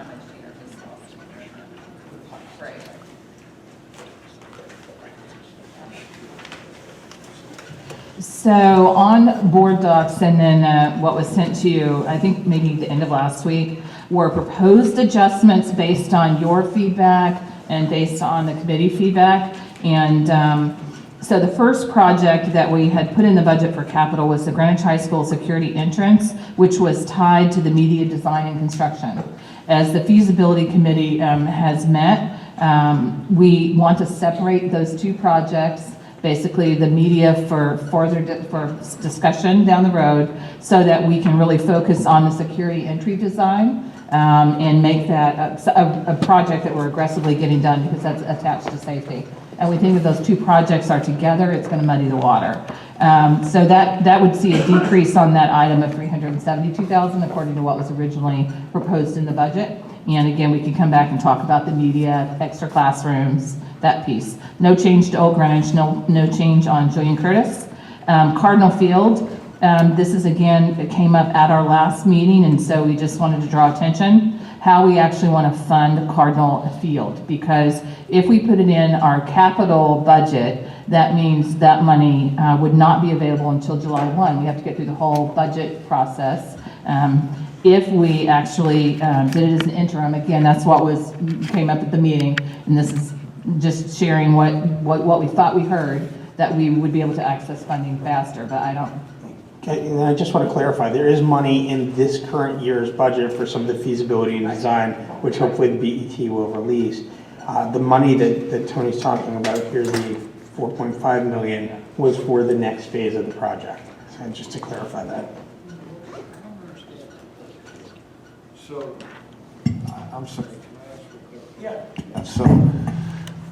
So on board docs and then what was sent to you, I think maybe the end of last week, were proposed adjustments based on your feedback and based on the committee feedback. And so the first project that we had put in the budget for capital was the Greenwich High School security entrance, which was tied to the media design and construction. As the feasibility committee has met, we want to separate those two projects, basically the media for discussion down the road, so that we can really focus on the security entry design and make that a project that we're aggressively getting done because that's attached to safety. And we think if those two projects are together, it's going to muddy the water. So that would see a decrease on that item of $372,000 according to what was originally proposed in the budget. And again, we can come back and talk about the media, extra classrooms, that piece. No change to Old Greenwich, no change on Julian Curtis. Cardinal Field, this is again, it came up at our last meeting, and so we just wanted to draw attention how we actually want to fund Cardinal Field, because if we put it in our capital budget, that means that money would not be available until July 1. We have to get through the whole budget process. If we actually did it as an interim, again, that's what came up at the meeting, and this is just sharing what we thought we heard, that we would be able to access funding faster, but I don't. Okay, and I just want to clarify, there is money in this current year's budget for some of the feasibility and design, which hopefully the BET will release. The money that Tony's talking about here, the $4.5 million, was for the next phase of the project. So just to clarify that. So, I'm sorry. Yeah. So,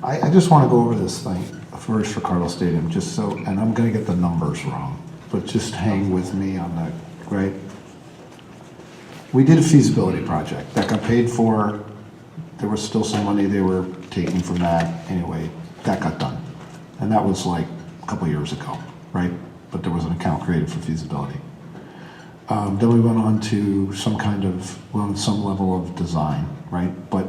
I just want to go over this thing first for Cardinal Stadium, just so, and I'm going to get the numbers wrong, but just hang with me on that, right? We did a feasibility project that got paid for. There was still some money they were taking from that. Anyway, that got done. And that was like a couple years ago, right? But there was an account created for feasibility. Then we went on to some level of design, right? But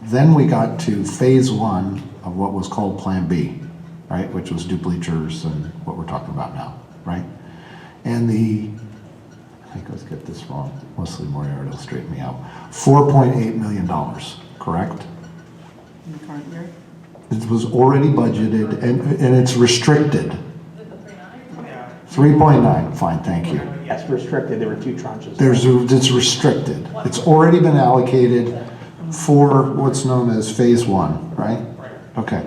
then we got to phase one of what was called Plan B, right? Which was do bleachers and what we're talking about now, right? And I think let's get this wrong. Leslie Moriarty will straighten me out. $4.8 million, correct? In the current year? It was already budgeted and it's restricted. 3.9, fine, thank you. Yes, restricted, there were two tranches. It's restricted. It's already been allocated for what's known as phase one, right? Okay.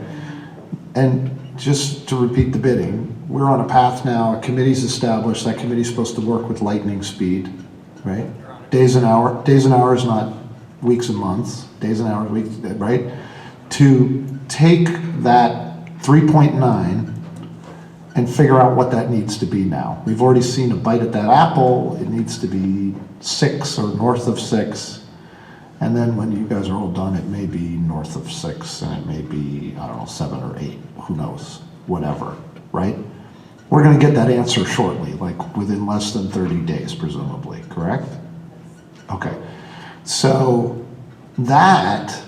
And just to repeat the bidding, we're on a path now, a committee's established, that committee's supposed to work with lightning speed, right? Days and hours, not weeks and months, days and hours, weeks, right? To take that 3.9 and figure out what that needs to be now. We've already seen a bite at that apple. It needs to be 6 or north of 6. And then when you guys are all done, it may be north of 6 and it may be, I don't know, 7 or 8, who knows, whatever, right? We're gonna get that answer shortly, like within less than 30 days, presumably, correct? Okay, so that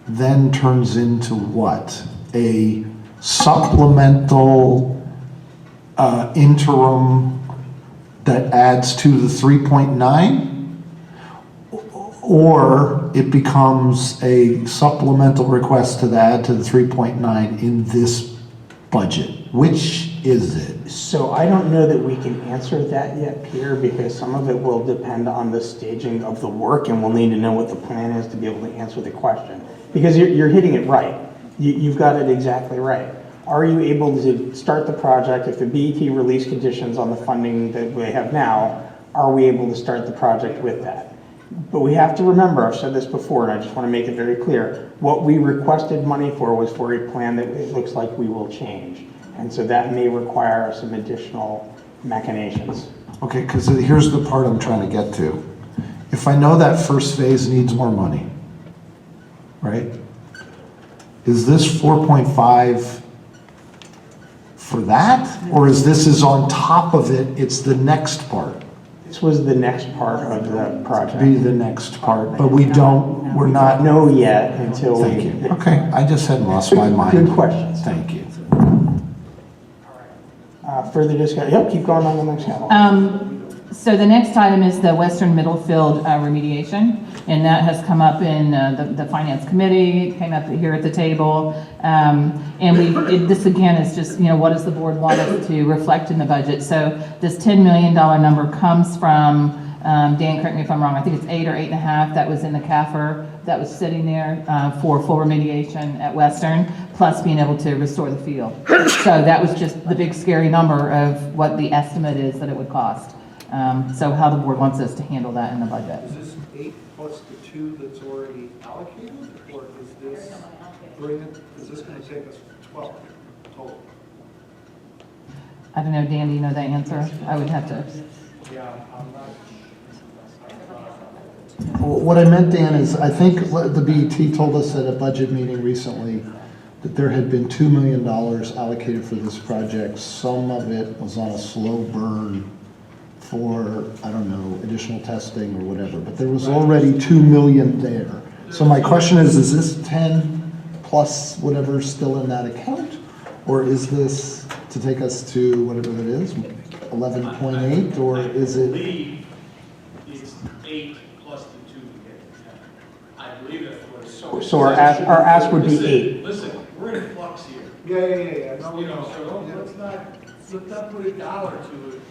then turns into what? A supplemental interim that adds to the 3.9? Or it becomes a supplemental request to add to the 3.9 in this budget? Which is it? So I don't know that we can answer that yet, Peter, because some of it will depend on the staging of the work, and we'll need to know what the plan is to be able to answer the question. Because you're hitting it right. You've got it exactly right. Are you able to start the project if the BET release conditions on the funding that we have now, are we able to start the project with that? But we have to remember, I've said this before, and I just want to make it very clear, what we requested money for was for a plan that it looks like we will change. And so that may require some additional machinations. Okay, because here's the part I'm trying to get to. If I know that first phase needs more money, right? Is this 4.5 for that? Or is this is on top of it, it's the next part? This was the next part of the project. Be the next part, but we're not. Know yet until we. Thank you. Okay, I just had lost my mind. Good questions. Thank you. Further discussion, yep, keep going on the next one. So the next item is the Western Middlefield remediation, and that has come up in the Finance Committee, it came up here at the table. And this again is just, what does the board want us to reflect in the budget? So this $10 million number comes from, Dan, correct me if I'm wrong, I think it's 8 or 8.5 that was in the CAFR that was sitting there for full remediation at Western, plus being able to restore the field. So that was just the big scary number of what the estimate is that it would cost. So how the board wants us to handle that in the budget. Is this 8 plus the 2 that's already allocated, or is this going to take us 12 total? I don't know, Dan, do you know that answer? I would have to. Yeah, I'm not. What I meant, Dan, is I think the BET told us at a budget meeting recently that there had been $2 million allocated for this project. Some of it was on a slow burn for, I don't know, additional testing or whatever, but there was already $2 million there. So my question is this 10 plus whatever still in that account? Or is this to take us to whatever that is, 11.8, or is it? I believe it's 8 plus the 2 we get. I believe that's what it is. So our ask would be 8. Listen, we're in flux here. Yeah. No, So let's not put a dollar to it.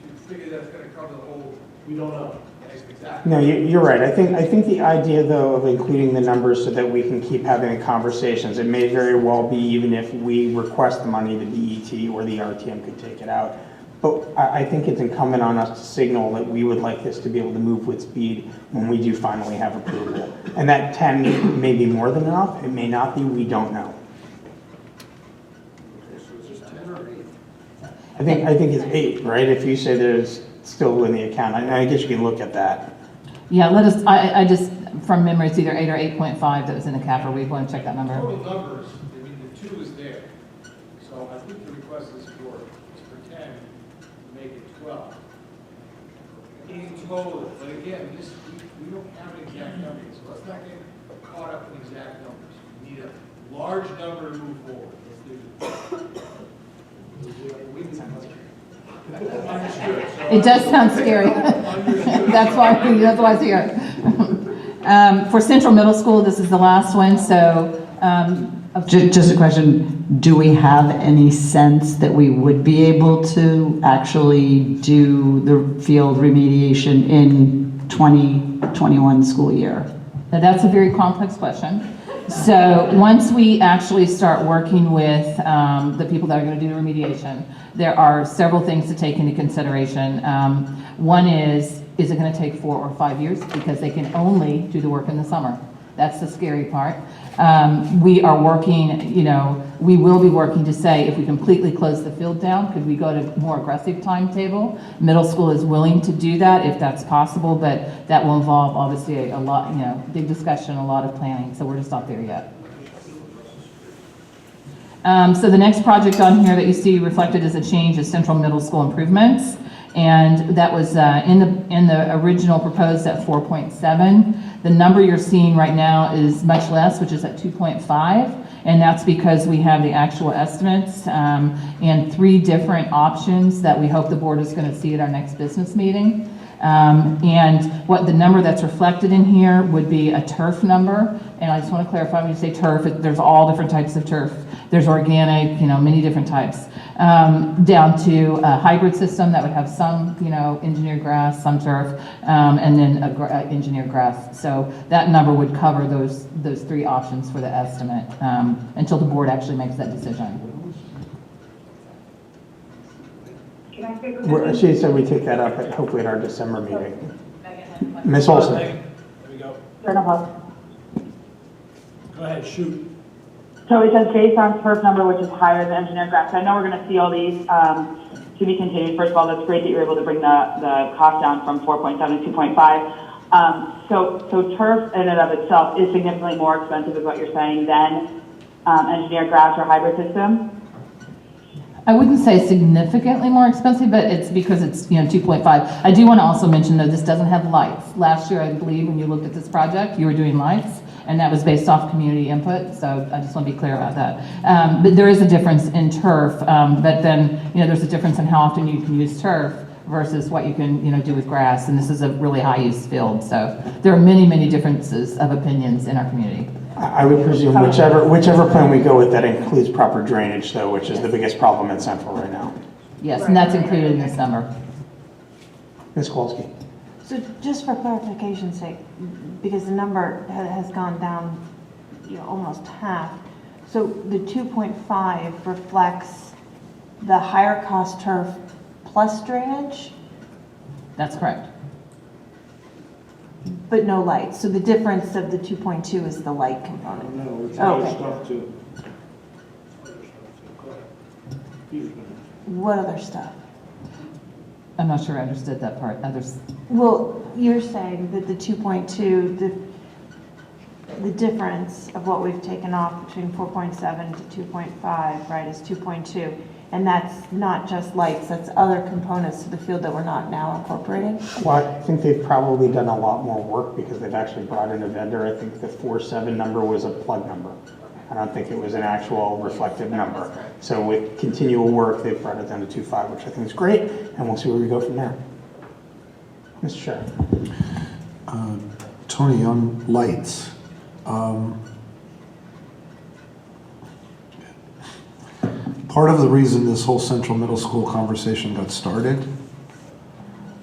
To figure that's going to cover the whole. We don't know. Exactly. No, you're right. I think the idea, though, of including the numbers so that we can keep having the conversations, it may very well be even if we request the money, the BET or the RTM could take it out. But I think it's incumbent on us to signal that we would like this to be able to move with speed when we do finally have approval. And that 10 may be more than enough. It may not be. We don't know. Okay, so it's just 10 or 8? I think it's 8, right? If you say there's still in the account, I guess you can look at that. Yeah, let us, I just, from memory, it's either 8 or 8.5 that was in the CAFR. We want to check that number. Total numbers, I mean, the 2 is there. So I think the request is for 10 to make it 12. In total, but again, we don't have an exact number, so let's not get caught up in exact numbers. We need a large number to move forward. Let's do It does sound scary. That's why it's here. For Central Middle School, this is the last one, so. Just a question, do we have any sense that we would be able to actually do the field remediation in 2021 school year? Now, that's a very complex question. So once we actually start working with the people that are going to do the remediation, there are several things to take into consideration. One is it going to take 4 or 5 years? Because they can only do the work in the summer. That's the scary part. We are working, we will be working to say if we completely close the field down, could we go to a more aggressive timetable? Middle school is willing to do that if that's possible, but that will involve obviously a lot, big discussion, a lot of planning, so we're just not there yet. So the next project on here that you see reflected as a change is Central Middle School improvements. And that was in the original proposed at 4.7. The number you're seeing right now is much less, which is at 2.5. And that's because we have the actual estimates and 3 different options that we hope the board is going to see at our next business meeting. And what the number that's reflected in here would be a turf number. And I just want to clarify, when you say turf, there's all different types of turf. There's organic, many different types, down to a hybrid system that would have some, engineered grass, some turf, and then engineered grass. So that number would cover those 3 options for the estimate until the board actually makes that decision. She said we take that up hopefully at our December meeting. Ms. Olson. There we go. Go ahead, shoot. So it says based on turf number, which is higher than engineered grass. I know we're going to see all these to be continued. First of all, that's great that you're able to bring the cost down from 4.7 to 2.5. So turf in and of itself is significantly more expensive, is what you're saying, than engineered grass or hybrid system? I wouldn't say significantly more expensive, but it's because it's, 2.5. I do want to also mention, though, this doesn't have lights. Last year, I believe, when you looked at this project, you were doing lights, and that was based off community input, so I just want to be clear about that. But there is a difference in turf, but then, there's a difference in how often you can use turf versus what you can, do with grass, and this is a really high-use field, so there are many, many differences of opinions in our community. I would presume whichever plan we go with, that includes proper drainage, though, which is the biggest problem in Central right now. Yes, and that's included in this number. Ms. Kowalski. So just for clarification's sake, because the number has gone down, almost half. So the 2.5 reflects the higher cost turf plus drainage, That's correct. but no lights. So the difference of the 2.2 is the light component. No, it's Okay. other stuff too. What other stuff? I'm not sure I understood that part. Others. Well, you're saying that the 2.2, the difference of what we've taken off between 4.7 to 2.5, right, is 2.2. And that's not just lights, that's other components to the field that we're not now incorporating? Well, I think they've probably done a lot more work because they've actually brought in a vendor. I think the 4.7 number was a plug number. I don't think it was an actual reflective number. So with continual work, they've brought it down to 2.5, which I think is great, and we'll see where we go from there. Mr. Sheriff. Tony, on lights, part of the reason this whole Central Middle School conversation got started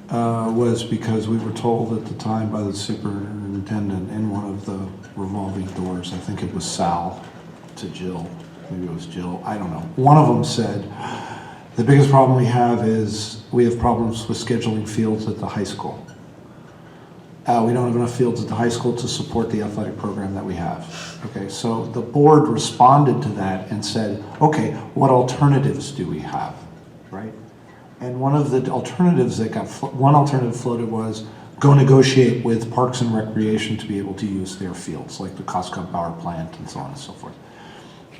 was because we were told at the time by the superintendent in one of the revolving doors, I think it was Sal to Jill, maybe it was Jill, I don't know. One of them said, the biggest problem we have is we have problems with scheduling fields at the high school. We don't have enough fields at the high school to support the athletic program that we have. Okay, so the board responded to that and said, okay, what alternatives do we have, right? And one of the alternatives that one alternative floated was go negotiate with Parks and Recreation to be able to use their fields, like the Cos Cob power plant and so on and so forth.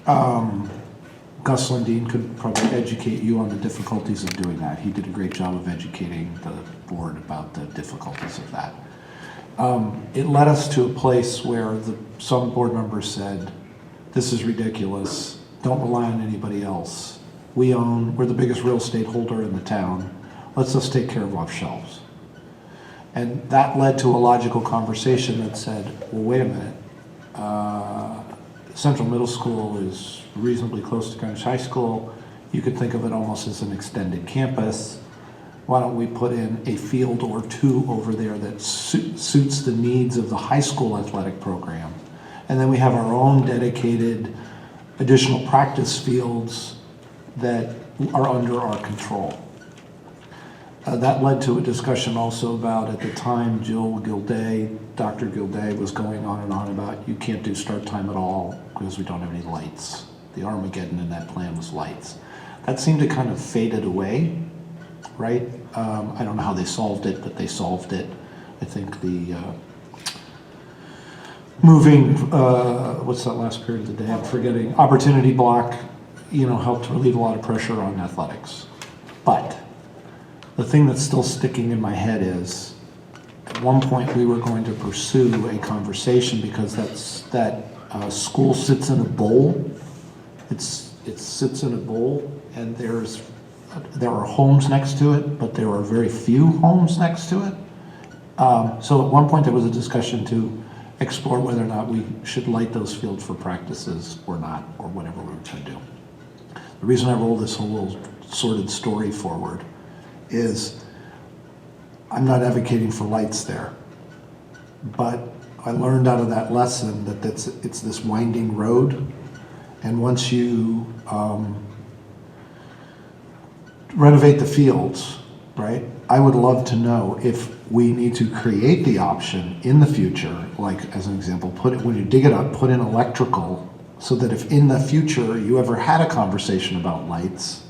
Gus Lundeen could probably educate you on the difficulties of doing that. He did a great job of educating the board about the difficulties of that. It led us to a place where some board members said, this is ridiculous, don't rely on anybody else. We're the biggest real estate holder in the town, let's just take care of ourselves. And that led to a logical conversation that said, well, wait a minute, Central Middle School is reasonably close to Greenwich High School, you could think of it almost as an extended campus. Why don't we put in a field or two over there that suits the needs of the high school athletic program? And then we have our own dedicated additional practice fields that are under our control. That led to a discussion also about, at the time, Dr. Gilday was going on and on about you can't do start time at all because we don't have any lights. The Armageddon in that plan was lights. That seemed to kind of faded away. Right? I don't know how they solved it, but they solved it. I think the moving, what's that last period of the day? I'm forgetting. Opportunity block, helped relieve a lot of pressure on athletics. But the thing that's still sticking in my head is, at one point we were going to pursue a conversation because that school sits in a bowl. It sits in a bowl, and there are homes next to it, but there are very few homes next to it. So at one point there was a discussion to explore whether or not we should light those fields for practices or not, or whatever we were trying to do. The reason I roll this whole little sordid story forward is I'm not advocating for lights there, but I learned out of that lesson that it's this winding road, and once you renovate the fields, right? I would love to know if we need to create the option in the future, like as an example, when you dig it up, put in electrical, so that if in the future you ever had a conversation about lights,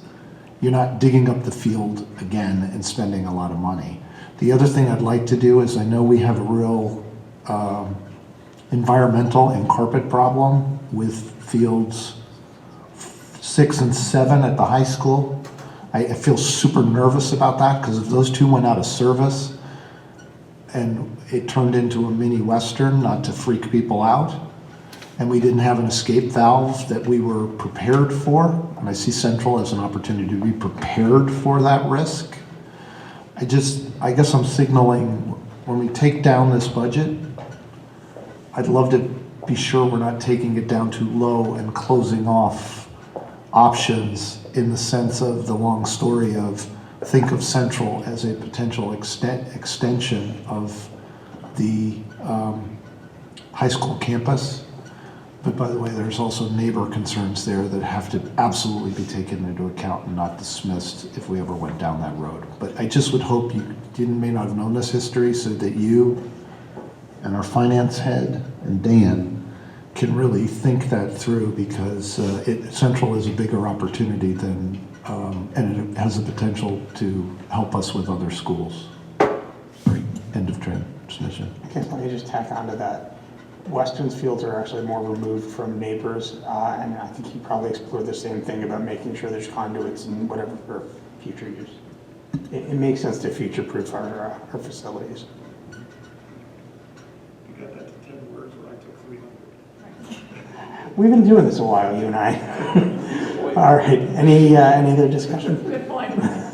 you're not digging up the field again and spending a lot of money. The other thing I'd like to do is, I know we have a real environmental and carpet problem with fields 6 and 7 at the high school. I feel super nervous about that, because if those two went out of service and it turned into a mini Western, not to freak people out, and we didn't have an escape valve that we were prepared for, and I see Central as an opportunity to be prepared for that risk. I guess I'm signaling, when we take down this budget, I'd love to be sure we're not taking it down too low and closing off options, in the sense of the long story of, think of Central as a potential extension of the high school campus. But by the way, there's also neighbor concerns there that have to absolutely be taken into account and not dismissed if we ever went down that road. But I just would hope you may not have known this history, so that you and our finance head and Dan can really think that through, because Central is a bigger opportunity than, and it has the potential to help us with other schools. End of transmission. Okay, let me just tack onto that. Western's fields are actually more removed from neighbors, and I think you probably explored the same thing about making sure there's conduits and whatever for future use. It makes sense to future-proof our facilities. You got that to 10 words where I took 300. We've been doing this a while, you and I. All right, any other discussion? Good point. That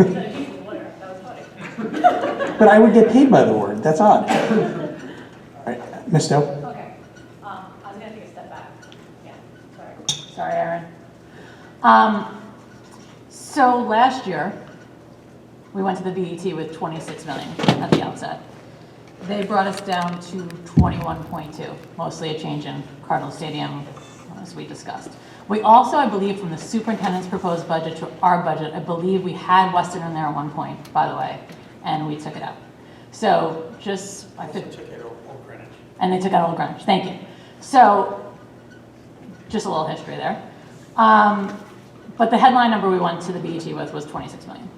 was funny. But I would get paid by the word, that's odd. All right, Ms. Stowe? Okay. I was going to take a step back. Yeah, sorry, Aaron. So last year, we went to the BET with 26 million at the outset. They brought us down to 21.2, mostly a change in Cardinal Stadium, as we discussed. We also, I believe, from the superintendent's proposed budget to our budget, I believe we had Western in there at one point, by the way, and we took it out. So just, and they took out Old Greenwich, thank you. So just a little history there. But the headline number we went to the BET with was 26 million.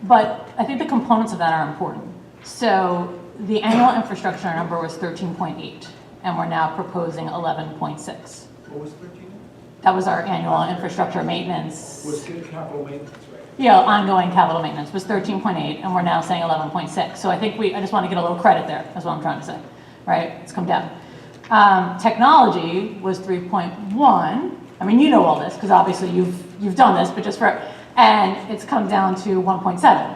But I think the components of that are important. So the annual infrastructure number was 13.8, and we're now proposing 11.6. What was 13? That was our annual infrastructure maintenance. Was good capital maintenance, right? Yeah, ongoing capital maintenance was 13.8, and we're now saying 11.6. So I think I just want to get a little credit there, that's what I'm trying to say, right? It's come down. Technology was 3.1. I mean, you know all this, because obviously you've done this, but just for, and it's come down to 1.7.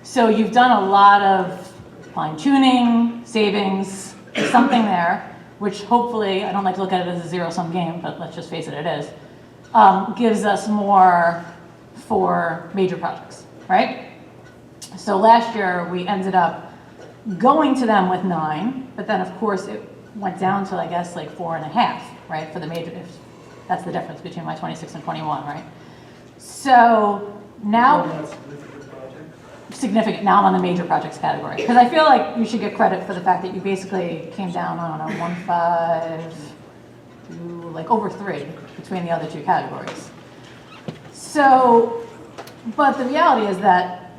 So you've done a lot of fine tuning, savings, there's something there, which hopefully, I don't like to look at it as a zero-sum game, but let's just face it, it is, gives us more for major projects, right? So last year, we ended up going to them with 9, but then of course it went down to, I guess, like 4.5, right, for the major, that's the difference between my 26 and 21, right? So now, significant, now I'm on the major projects category. Because I feel like you should get credit for the fact that you basically came down, I don't know, 1.5 to like over 3 between the other two categories. So, but the reality is that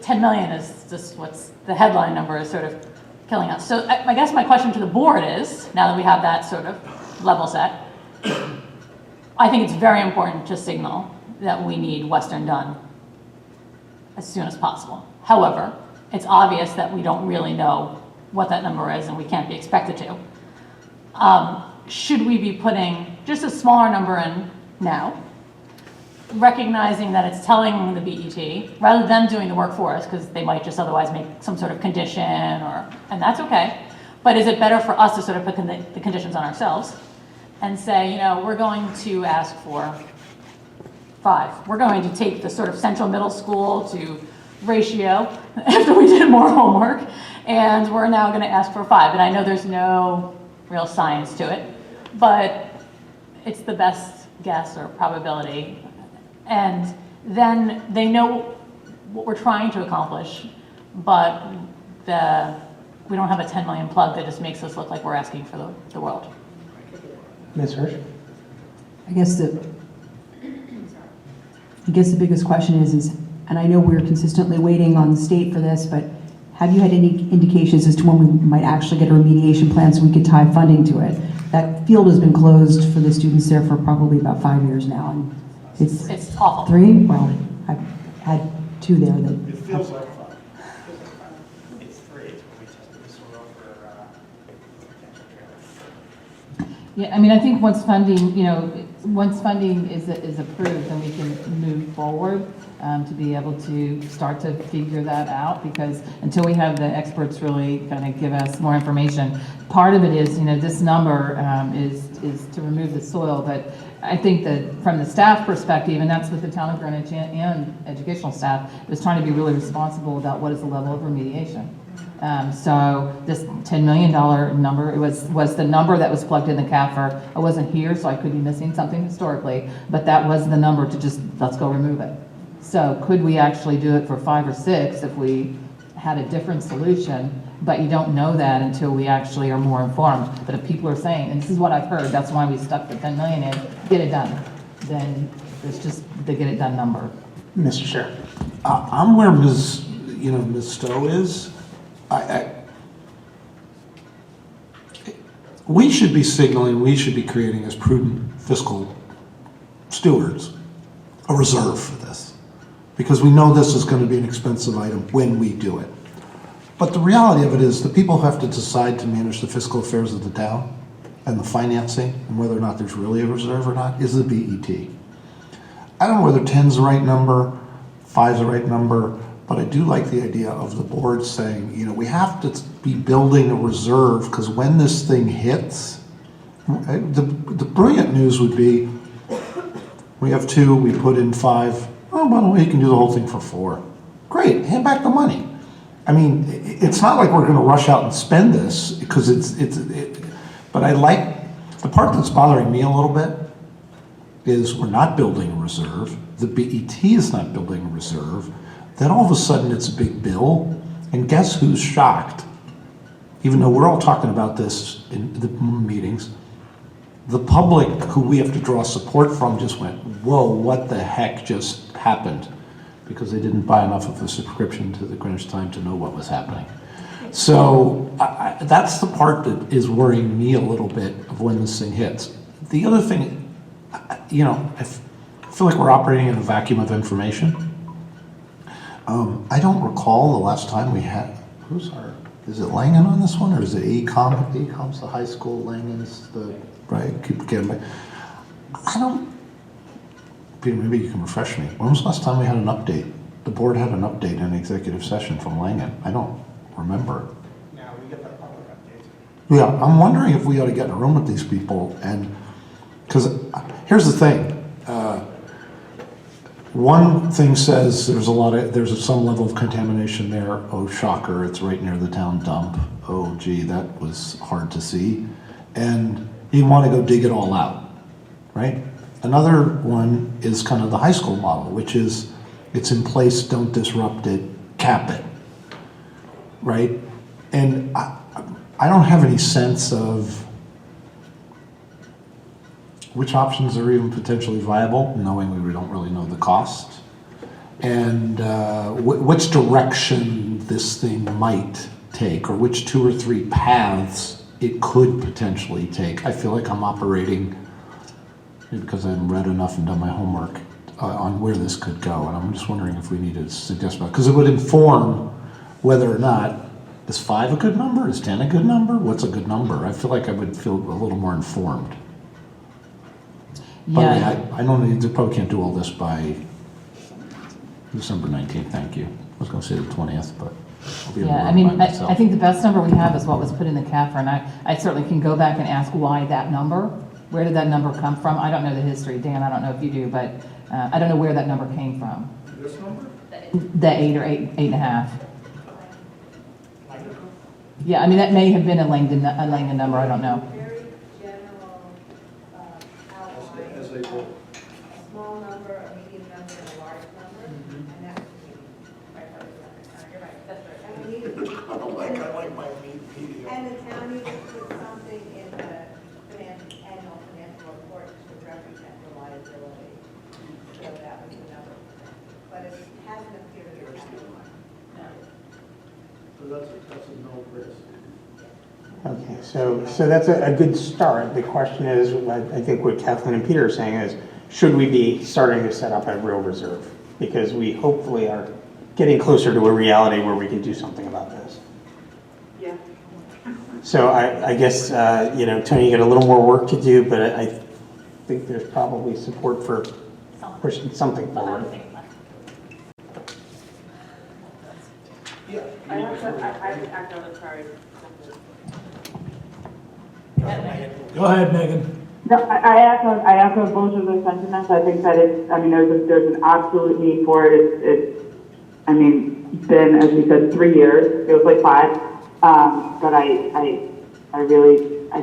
10 million is just what's, the headline number is sort of killing us. So I guess my question to the board is, now that we have that sort of level set, I think it's very important to signal that we need Western done as soon as possible. However, it's obvious that we don't really know what that number is and we can't be expected to. Should we be putting just a smaller number in now, recognizing that it's telling the BET, rather than doing the work for us, because they might just otherwise make some sort of condition, and that's okay, but is it better for us to sort of put the conditions on ourselves and say, you know, we're going to ask for 5. We're going to take the sort of central middle school to ratio after we did more homework, and we're now going to ask for 5. And I know there's no real science to it, but it's the best guess or probability. And then they know what we're trying to accomplish, but we don't have a 10 million plug that just makes us look like we're asking for the world. Ms. Hirsch? I guess the biggest question is, and I know we're consistently waiting on the state for this, but have you had any indications as to when we might actually get a remediation plan so we could tie funding to it? That field has been closed for the students there for probably about 5 years now, and It's awful. 3? Well, I've had 2 there that. It feels like fun. It's 3, it's when we tested the soil for potential trailers. Yeah, I mean, I think once funding, once funding is approved, then we can move forward to be able to start to figure that out, because until we have the experts really kind of give us more information, part of it is, this number is to remove the soil, but I think that from the staff perspective, and that's with the town of Greenwich and educational staff, is trying to be really responsible about what is the level of remediation. So this $10 million number, it was the number that was plugged in the CAFR. I wasn't here, so I could be missing something historically, but that was the number to just, let's go remove it. So could we actually do it for 5 or 6 if we had a different solution? But you don't know that until we actually are more informed. But if people are saying, and this is what I've heard, that's why we stuck the 10 million in, get it done. Then it's just the get it done number. Mr. Chair. I'm where Ms. Stowe is. We should be signaling, we should be creating as prudent fiscal stewards a reserve for this, because we know this is going to be an expensive item when we do it. But the reality of it is the people who have to decide to manage the fiscal affairs of the town and the financing and whether or not there's really a reserve or not is the BET. I don't know whether 10's the right number, 5's the right number, but I do like the idea of the board saying, we have to be building a reserve, because when this thing hits, the brilliant news would be, we have 2, we put in 5, oh, by the way, you can do the whole thing for 4. Great, hand back the money. I mean, it's not like we're going to rush out and spend this, because but I like, the part that's bothering me a little bit is we're not building a reserve, the BET is not building a reserve, then all of a sudden it's a big bill, and guess who's shocked? Even though we're all talking about this in the meetings, the public who we have to draw support from just went, whoa, what the heck just happened? Because they didn't buy enough of a subscription to the Greenwich Time to know what was happening. So that's the part that is worrying me a little bit of when this thing hits. The other thing, I feel like we're operating in a vacuum of information. I don't recall the last time we had, is it Langen on this one, or is it AECOM? AECOM's the high school, Langen's the, right, keep getting, Peter, maybe you can refresh me. When was the last time we had an update? The board had an update in an executive session from Langen. I don't remember. Yeah, we get the public updates. Yeah, I'm wondering if we ought to get in a room with these people, and, because here's the thing. One thing says there's some level of contamination there. Oh, shocker, it's right near the town dump. Oh, gee, that was hard to see. And you want to go dig it all out, right? Another one is kind of the high school model, which is it's in place, don't disrupt it, cap it, right? And I don't have any sense of which options are even potentially viable, knowing we don't really know the cost, and which direction this thing might take, or which 2 or 3 paths it could potentially take. I feel like I'm operating, because I haven't read enough and done my homework, on where this could go, and I'm just wondering if we need to suggest about, because it would inform whether or not, is 5 a good number? Is 10 a good number? What's a good number? I feel like I would feel a little more informed. By the way, I know you probably can't do all this by December 19th, thank you. I was going to say the 20th, but I'll be able to Yeah, I mean, remind myself. I think the best number we have is what was put in the CAFR, and I certainly can go back and ask why that number. Where did that number come from? I don't know the history. Dan, I don't know if you do, but I don't know where that number came from. This number? The 8 or 8.5. Yeah, I mean, that may have been a Langdon number, I don't know. As they go. A small number, a medium number, and a large number, and that's you're right, that's right. And we needed, I like my medium. and the town needed to put something in the annual financial report to represent reliability. So that was the number. But it hasn't appeared in the capital one. So that's a no risk. Okay, so that's a good start. The question is, I think what Kathleen and Peter are saying is, should we be starting to set up a real reserve? Because we hopefully are getting closer to a reality where we can do something about this. Yeah. So I guess, Tony, you got a little more work to do, but I think there's probably support for pushing something forward. Yeah. I would echo the sorry. Go ahead, Megan. No, I echo both of those sentiments. I think that there's an absolute need for it. It's been, as we said, 3 years. It was like 5. But I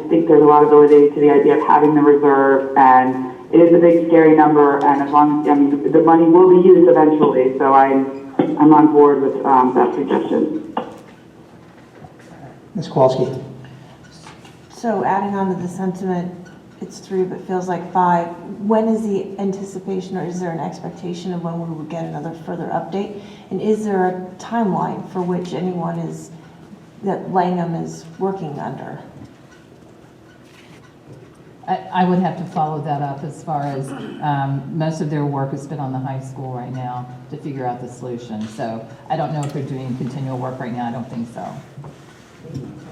think there's a lot of validity to the idea of having the reserve, and it is a big, scary number, and as long as, the money will be used eventually, so I'm on board with that suggestion. Ms. Kowalski? So adding on to the sentiment, it's 3, but feels like 5. When is the anticipation, or is there an expectation of when we will get another further update? And is there a timeline for which that Langham is working under? I would have to follow that up as far as most of their work has been on the high school right now to figure out the solution. So I don't know if they're doing continual work right now. I don't think so.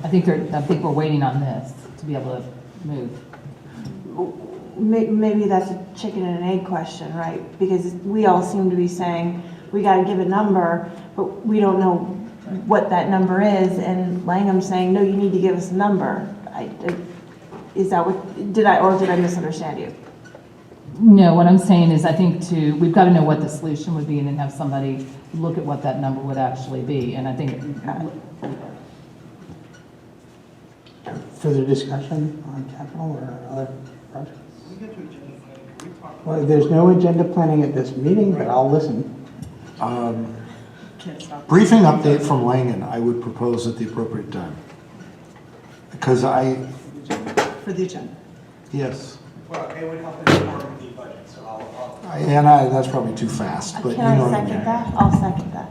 I think we're waiting on this to be able to move. Maybe that's a chicken and an egg question, right? Because we all seem to be saying, we got to give a number, but we don't know what that number is, and Langham's saying, no, you need to give us a number. Is that what, did I misunderstand you? No, what I'm saying is I think we've got to know what the solution would be and then have somebody look at what that number would actually be. And I think Further discussion on capital or other projects? Well, there's no agenda planning at this meeting, but I'll listen. Briefing update from Langen, I would propose at the appropriate time. Because For the agenda. yes. Well, it would help inform the budget, so I'll That's probably too fast, but you Can know I what I second mean. that? I'll second that.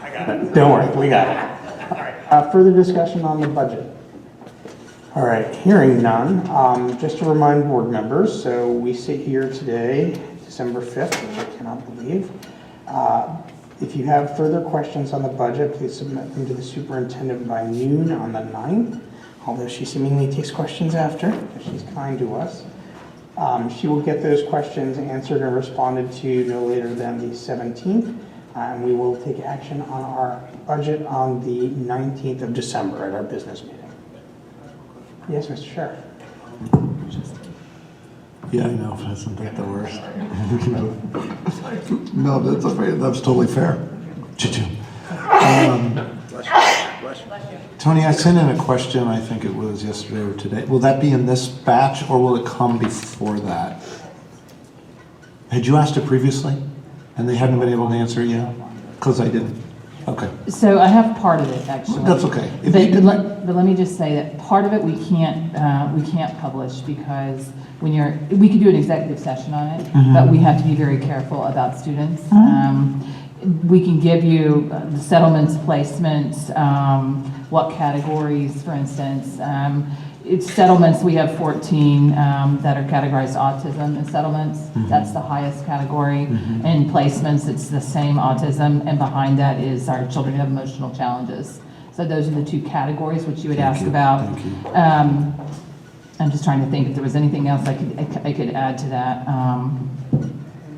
I got it. Don't worry, we got it. All right. Further discussion on the budget? All right, hearing none. Just to remind board members, so we sit here today, December 5th, which I cannot believe. If you have further questions on the budget, please submit them to the superintendent by noon on the 9th, although she seemingly takes questions after, because she's kind to us. She will get those questions answered and responded to no later than the 17th, and we will take action on our budget on the 19th of December at our business meeting. Yes, Mr. Sheriff. Yeah, I know, isn't that the worst? No, that's okay. That's totally fair. Tony, I sent in a question, I think it was yesterday or today. Will that be in this batch or will it come before that? Had you asked it previously and they hadn't been able to answer it yet? Because I didn't. Okay. So I have part of it actually. That's okay. But let me just say that part of it we can't publish because we could do an executive session on it, but we have to be very careful about students. We can give you the settlements, placements, what categories, for instance. It's settlements, we have 14 that are categorized autism in settlements. That's the highest category. In placements, it's the same autism, and behind that is our children who have emotional challenges. So those are the 2 categories which you would ask about. I'm just trying to think if there was anything else I could add to that.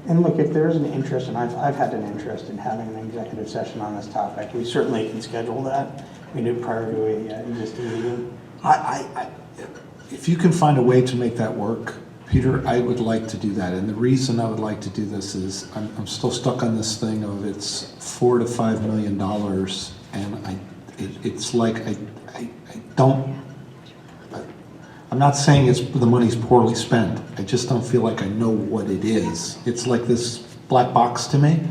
And look, if there is an interest, and I've had an interest in having an executive session on this topic, we certainly can schedule that. We do prior to a existing meeting. If you can find a way to make that work, Peter, I would like to do that. And the reason I would like to do this is I'm still stuck on this thing of it's $4 to $5 million, and it's like I'm not saying the money's poorly spent. I just don't feel like I know what it is. It's like this black box to me.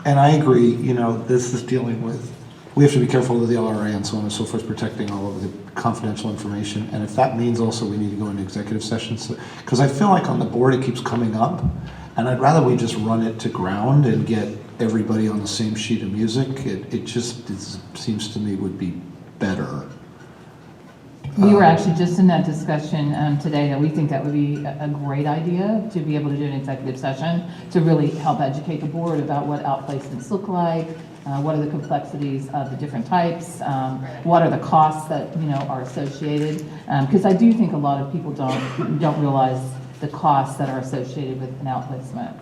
And I agree, this is dealing with, we have to be careful of the LRA and so on and so forth, protecting all of the confidential information. And if that means also we need to go into executive sessions, because I feel like on the board it keeps coming up, and And I'd rather we just run it to ground and get everybody on the same sheet of music. It seems to me would be better. We were actually just in that discussion today that we think that would be a great idea to be able to do an executive session to really help educate the board about what outplacements look like, what are the complexities of the different types, what are the costs that are associated. Because I do think a lot of people don't realize the costs that are associated with an outplacement.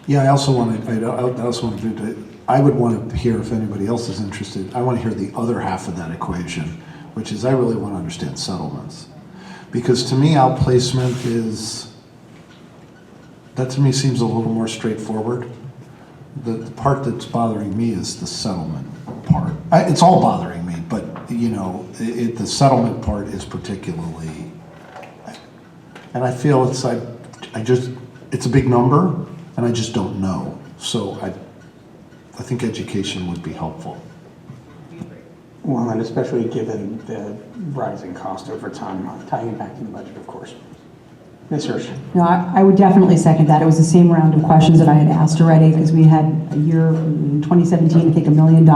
Yeah, I also want to. I would want to hear, if anybody else is interested, I want to hear the other half of that equation, which is I really want to understand settlements. Because to me, outplacement that to me seems a little more straightforward. The part that's bothering me is the settlement part. It's all bothering me, but the settlement part is particularly, and I feel it's a big number, and I just don't know. So I think education would be helpful. Well, and especially given the rising cost over time, tying it back to the budget, of course. Ms. Hirsch. No, I would definitely second that. It was the same round of questions that I had asked already, because we had a year in 2017, I think $1 million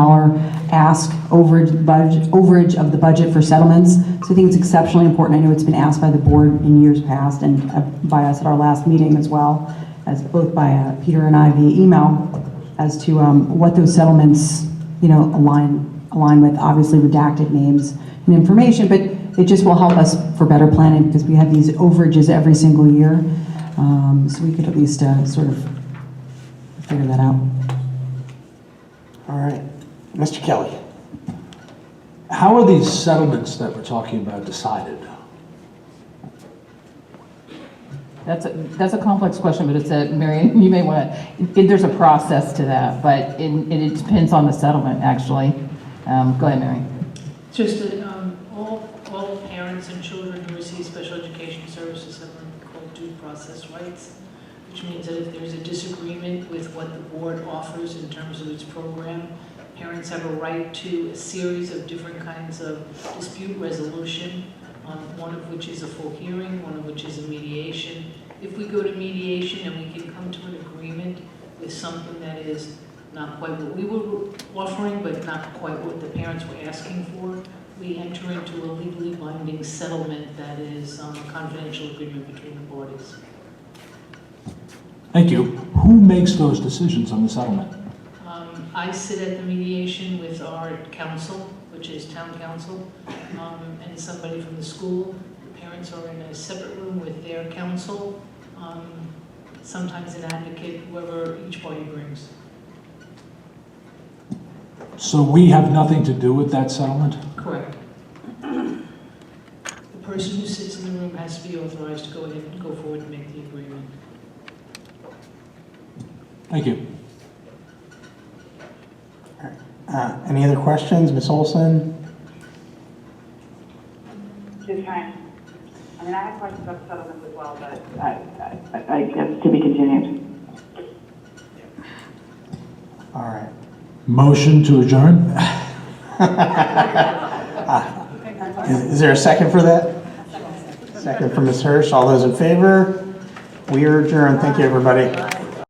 ask overage of the budget for settlements. So I think it's exceptionally important. I know it's been asked by the board in years past and by us at our last meeting as well, as both by Peter and I via email, as to what those settlements, align with, obviously redacted names and information, but it just will help us for better planning because we have these overages every single year. So we could at least sort of figure that out. All right. Mr. Kelly. How are these settlements that we're talking about decided? That's a complex question, but Mary, you may want to, there's a process to that, but it depends on the settlement, actually. Go ahead, Mary. Just that all parents and children who receive special education services have what called due process rights, which means that if there's a disagreement with what the board offers in terms of its program, parents have a right to a series of different kinds of dispute resolution, one of which is a full hearing, one of which is a mediation. If we go to mediation and we can come to an agreement with something that is not quite what we were offering, but not quite what the parents were asking for, we enter into a legally binding settlement that is a confidential agreement between the parties. Thank you. Who makes those decisions on the settlement? I sit at the mediation with our council, which is town council, and somebody from the school. The parents are in a separate room with their council, sometimes an advocate, whoever each party brings. So we have nothing to do with that settlement? Correct. The person who sits in the room has to be authorized to go ahead and go forward and make the agreement. Thank you. Any other questions? Ms. Olson? Just trying. I mean, I have questions about the settlement as well, but I guess to be continued. All right. Motion to adjourn? Is there a second for that? Second for Ms. Hirsch. All those in favor? We are adjourned. Thank you, everybody.